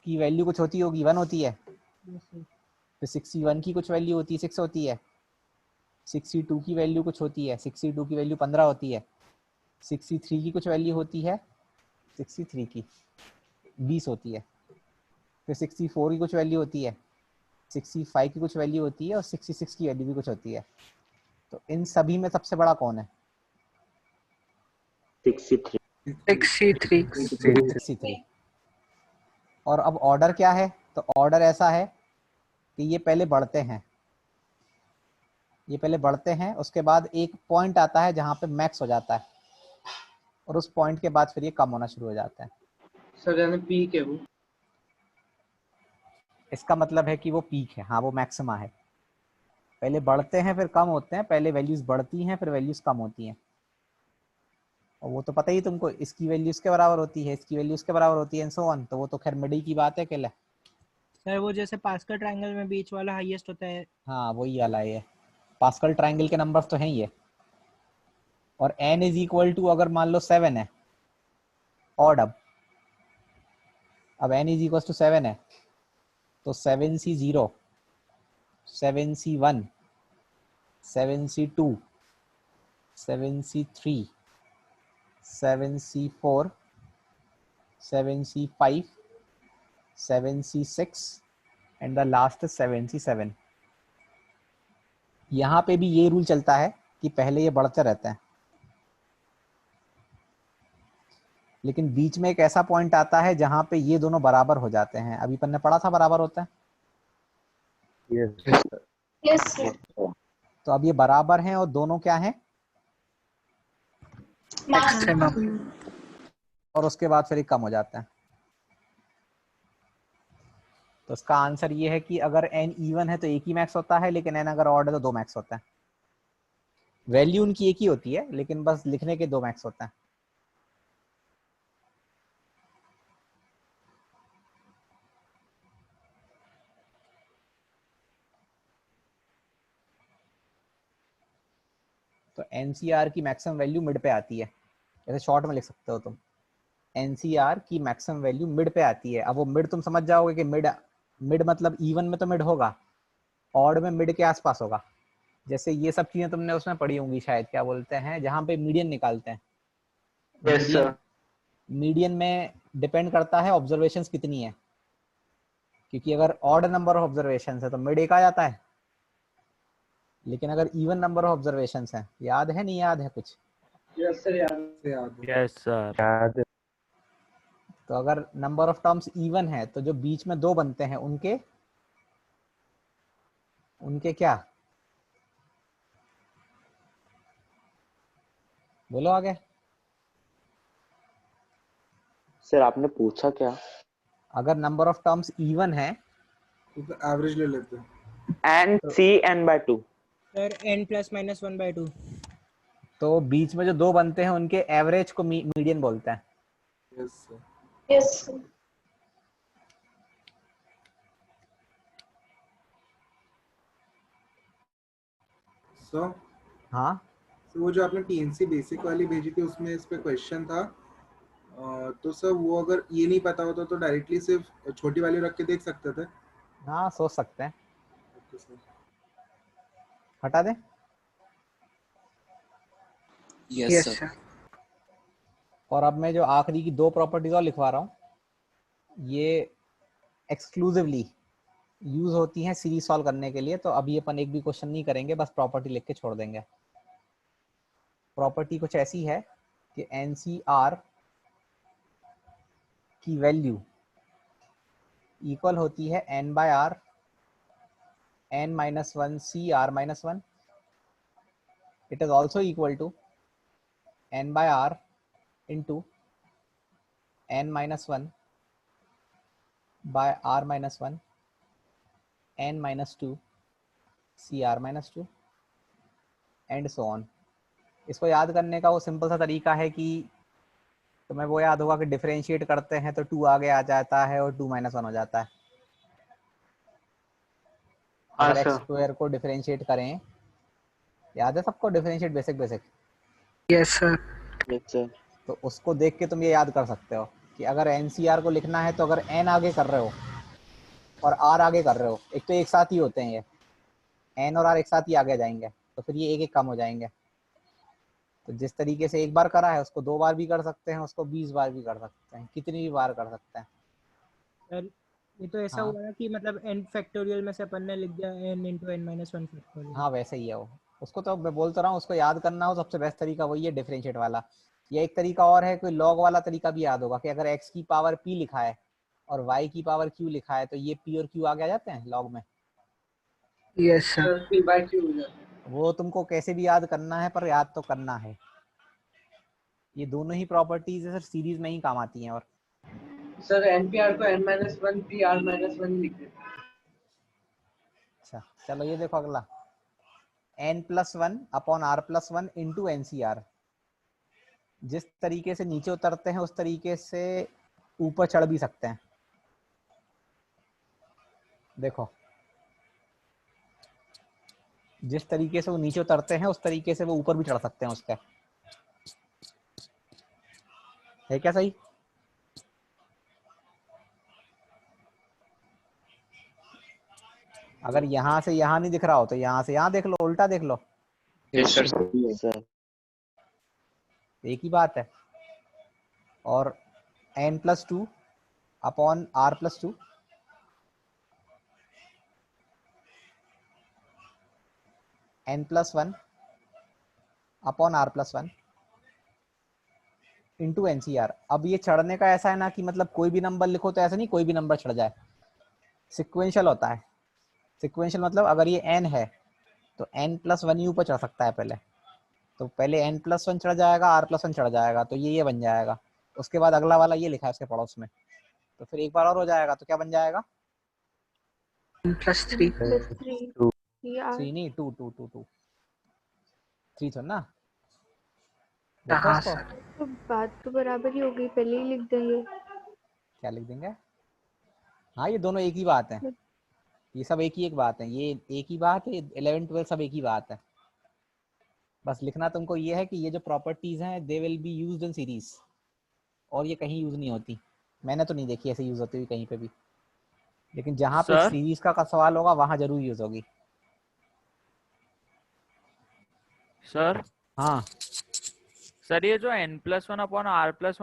की वैल्यू कुछ होती होगी, 1 होती है। Yes sir. फिर 61 की कुछ वैल्यू होती है, 6 होती है। 62 की वैल्यू कुछ होती है, 62 की वैल्यू 15 होती है। 63 की कुछ वैल्यू होती है, 63 की 20 होती है। फिर 64 की कुछ वैल्यू होती है, 65 की कुछ वैल्यू होती है, और 66 की वैल्यू भी कुछ होती है। तो इन सभी में सबसे बड़ा कौन है? 63। और अब ऑर्डर क्या है? तो ऑर्डर ऐसा है कि ये पहले बढ़ते हैं, ये पहले बढ़ते हैं, उसके बाद एक पॉइंट आता है जहाँ पे मैक्स हो जाता है, और उस पॉइंट के बाद फिर ये कम होना शुरू हो जाता है। सर यानी पीक है वो? इसका मतलब है कि वो पीक है, हाँ वो मैक्सिमा है। पहले बढ़ते हैं फिर कम होते हैं, पहले वैल्यूज बढ़ती हैं फिर वैल्यूज कम होती हैं। और वो तो पता ही तुमको, इसकी वैल्यू इसके बराबर होती है, इसकी वैल्यू इसके बराबर होती है, एंड सो ऑन। तो वो तो खैर मिडिल की बात है अकेले। सर वो जैसे पास्कल ट्रायंगल में बीच वाला हाईएस्ट होता है। हाँ वही वाला है, पास्कल ट्रायंगल के नंबर्स तो हैं ये। और n इज इक्वल टू, अगर मान लो 7 है ऑड, अब n इज इक्वल टू 7 है, तो 7C0, 7C1, 7C2, 7C3, 7C4, 7C5, 7C6 and the last 7C7। यहाँ पे भी ये रूल चलता है कि पहले ये बढ़ते रहते हैं, लेकिन बीच में एक ऐसा पॉइंट आता है जहां पे ये दोनों बराबर हो जाते हैं। अभी अपन ने पढ़ा था बराबर होता है। Yes sir. तो अब ये बराबर हैं और दोनों क्या हैं? मैक्सिमम। और उसके बाद फिर एक कम हो जाता है। तो इसका आंसर ये है कि अगर n इवन है तो एक ही मैक्स होता है, लेकिन n अगर ऑड है तो दो मैक्स होता है। वैल्यू उनकी एक ही होती है, लेकिन बस लिखने के दो मैक्स होता है। तो NCR की मैक्सिमम वैल्यू मिड पे आती है, जैसे शॉर्ट में लिख सकते हो तुम, NCR की मैक्सिमम वैल्यू मिड पे आती है। अब वो मिड तुम समझ जाओगे कि मिड मिड मतलब इवन में तो मिड होगा, ऑड में मिड के आसपास होगा। जैसे ये सब चीजें तुमने उसमें पढ़ी होंगी शायद, क्या बोलते हैं जहां पे मीडियन निकालते हैं। Yes sir. मीडियन में डिपेंड करता है ऑब्जर्वेशंस कितनी है, क्योंकि अगर ऑड नंबर ऑफ ऑब्जर्वेशंस है तो मिड एक आ जाता है, लेकिन अगर इवन नंबर ऑफ ऑब्जर्वेशंस है, याद है नहीं याद है कुछ? यस सर याद यस सर। तो अगर नंबर ऑफ टर्म्स इवन है तो जो बीच में दो बनते हैं उनके उनके क्या, बोलो आगे। सर आपने पूछा क्या? अगर नंबर ऑफ टर्म्स इवन है तो एवरेज ले लेते हैं। N C N by 2 sir n plus minus 1/2। तो बीच में जो दो बनते हैं उनके एवरेज को मीडियन बोलते हैं। Yes sir. Yes sir. So हाँ वो जो आपने टीएनसी बेसिक वाली भेजी थी उसमें इस पे क्वेश्चन था, तो सर वो अगर ये नहीं पता होता तो डायरेक्टली सिर्फ छोटी वैल्यू रख के देख सकते थे। हाँ सोच सकते हैं। Okay sir. हटा दें? Yes sir. और अब मैं जो आखिरी की दो प्रॉपर्टीज और लिखवा रहा हूँ, ये एक्सक्लूसिवली यूज होती हैं सीरीज सॉल्व करने के लिए। तो अभी अपन एक भी क्वेश्चन नहीं करेंगे, बस प्रॉपर्टी लिख के छोड़ देंगे। प्रॉपर्टी कुछ ऐसी है कि NCR की वैल्यू इक्वल होती है n/r n-1 CR-1। It is also equal to n/r into n-1 by r-1 n-2 CR-2 and so on. इसको याद करने का वो सिंपल सा तरीका है कि तुम्हें वो याद होगा कि डिफरेंशिएट करते हैं तो 2 आगे आ जाता है और 2 - 1 हो जाता है। अगर x स्क्वायर को डिफरेंशिएट करें, याद है सबको differentiate basic? Yes sir. Yes sir. तो उसको देख के तुम ये याद कर सकते हो कि अगर NCR को लिखना है तो अगर n आगे कर रहे हो और r आगे कर रहे हो, एक तो एक साथ ही होते हैं, ये n और r एक साथ ही आगे जाएंगे, तो फिर ये एक एक कम हो जाएंगे। तो जिस तरीके से एक बार करा है उसको 2 बार भी कर सकते हैं, उसको 20 बार भी कर सकते हैं, कितनी भी बार कर सकते हैं। सर ये तो ऐसा हाँ। हुआ ना कि मतलब n फैक्टोरियल में से अपन ने लिख दिया n into n-1 फैक्टोरियल। हाँ वैसे ही है वो, उसको तो मैं बोलता रहा हूँ, उसको याद करना हो सबसे बेस्ट तरीका वही है, डिफरेंशिएट वाला। या एक तरीका और है, कोई लॉग वाला तरीका भी याद होगा कि अगर x की पावर p लिखा है और y की पावर q लिखा है तो ये p और q आगे आ जाते हैं लॉग में। Yes sir. p/q हो जाता है। वो तुमको कैसे भी याद करना है, पर याद तो करना है। ये दोनों ही प्रॉपर्टीज सर सीरीज में ही काम आती हैं। और सर NPR को n-1 PR-1 लिख देते हैं। अच्छा चलो ये देखो अगला, n+1 upon r+1 into NCR। जिस तरीके से नीचे उतरते हैं उस तरीके से ऊपर चढ़ भी सकते हैं। देखो जिस तरीके से वो नीचे उतरते हैं उस तरीके से वो ऊपर भी चढ़ सकते हैं उसके, है क्या सही? अगर यहाँ से यहाँ नहीं दिख रहा हो तो यहाँ से यहाँ देख लो, उल्टा देख लो, यस सर। एक ही बात है। और n+2 upon r+2 n+1 upon r+1 into NCR. अब ये चढ़ने का ऐसा है ना कि मतलब कोई भी नंबर लिखो तो ऐसा नहीं कोई भी नंबर चढ़ जाए, सिक्वेंशियल होता है। सिक्वेंशियल मतलब अगर ये n है तो n+1 ही ऊपर चढ़ सकता है पहले, तो पहले n+1 चढ़ जाएगा, r+1 चढ़ जाएगा, तो ये बन जाएगा। उसके बाद अगला वाला ये लिखा है उसके पड़ोस में, तो फिर एक बार और हो जाएगा, तो क्या बन जाएगा? +3 3 नहीं 2 2 2 2 3 तो ना देखो हाँ इसको। सर। तो बात तो बराबर ही हो गई, पहले ही लिख देंगे। क्या लिख देंगे? हाँ ये दोनों एक ही बात है, ये सब एक ही एक बात है, ये एक ही बात है, 11 12 सब एक ही बात है। बस लिखना तुमको ये है कि ये जो प्रॉपर्टीज हैं they will be used in series, और ये कहीं यूज नहीं होती, मैंने तो नहीं देखी ऐसे यूज होती हुई कहीं पे भी, लेकिन जहाँ पे सर सीरीज का सवाल होगा वहां जरूर यूज होगी। सर हाँ सर ये जो n+1/r+1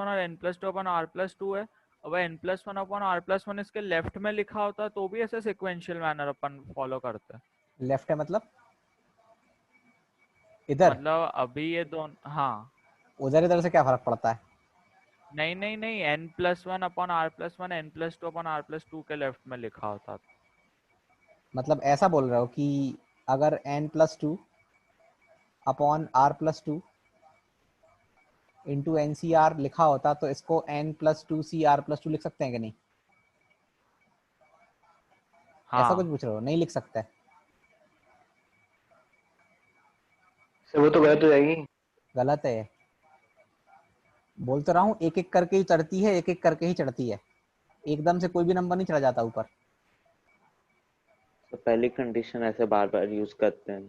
और n+2/r+2 है, अब n+1/r+1 इसके लेफ्ट में लिखा होता है तो भी ऐसे सिक्वेंशियल मैनर अपन फॉलो करते हैं? लेफ्ट है मतलब इधर, मतलब अभी ये दोनों, हाँ उधर इधर से क्या फर्क पड़ता है? नहीं नहीं नहीं, n+1/r+1 n+2/r+2 के लेफ्ट में लिखा होता था। मतलब ऐसा बोल रहे हो कि अगर n+2/r+2 इंटू NCR लिखा होता तो इसको n+2CR+2 लिख सकते हैं कि नहीं? ऐसा कुछ हाँ पूछ रहे हो? नहीं लिख सकते? सर वो तो गलत हो जाएगी। गलत है, बोल तो रहा हूँ एक एक करके ही चढ़ती है, एक एक करके ही चढ़ती है, एकदम से कोई भी नंबर नहीं चढ़ा जाता ऊपर। तो पहली कंडीशन ऐसे बार बार यूज करते हैं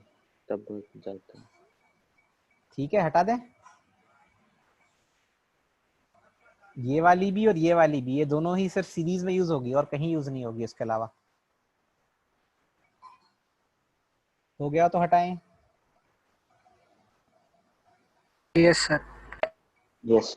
तब भूल जाते हैं। ठीक है हटा दें, ये वाली भी और ये वाली भी, ये दोनों ही सिर्फ सीरीज में यूज होगी और कहीं यूज नहीं होगी इसके अलावा। हो गया तो हटाएं। Yes sir. यस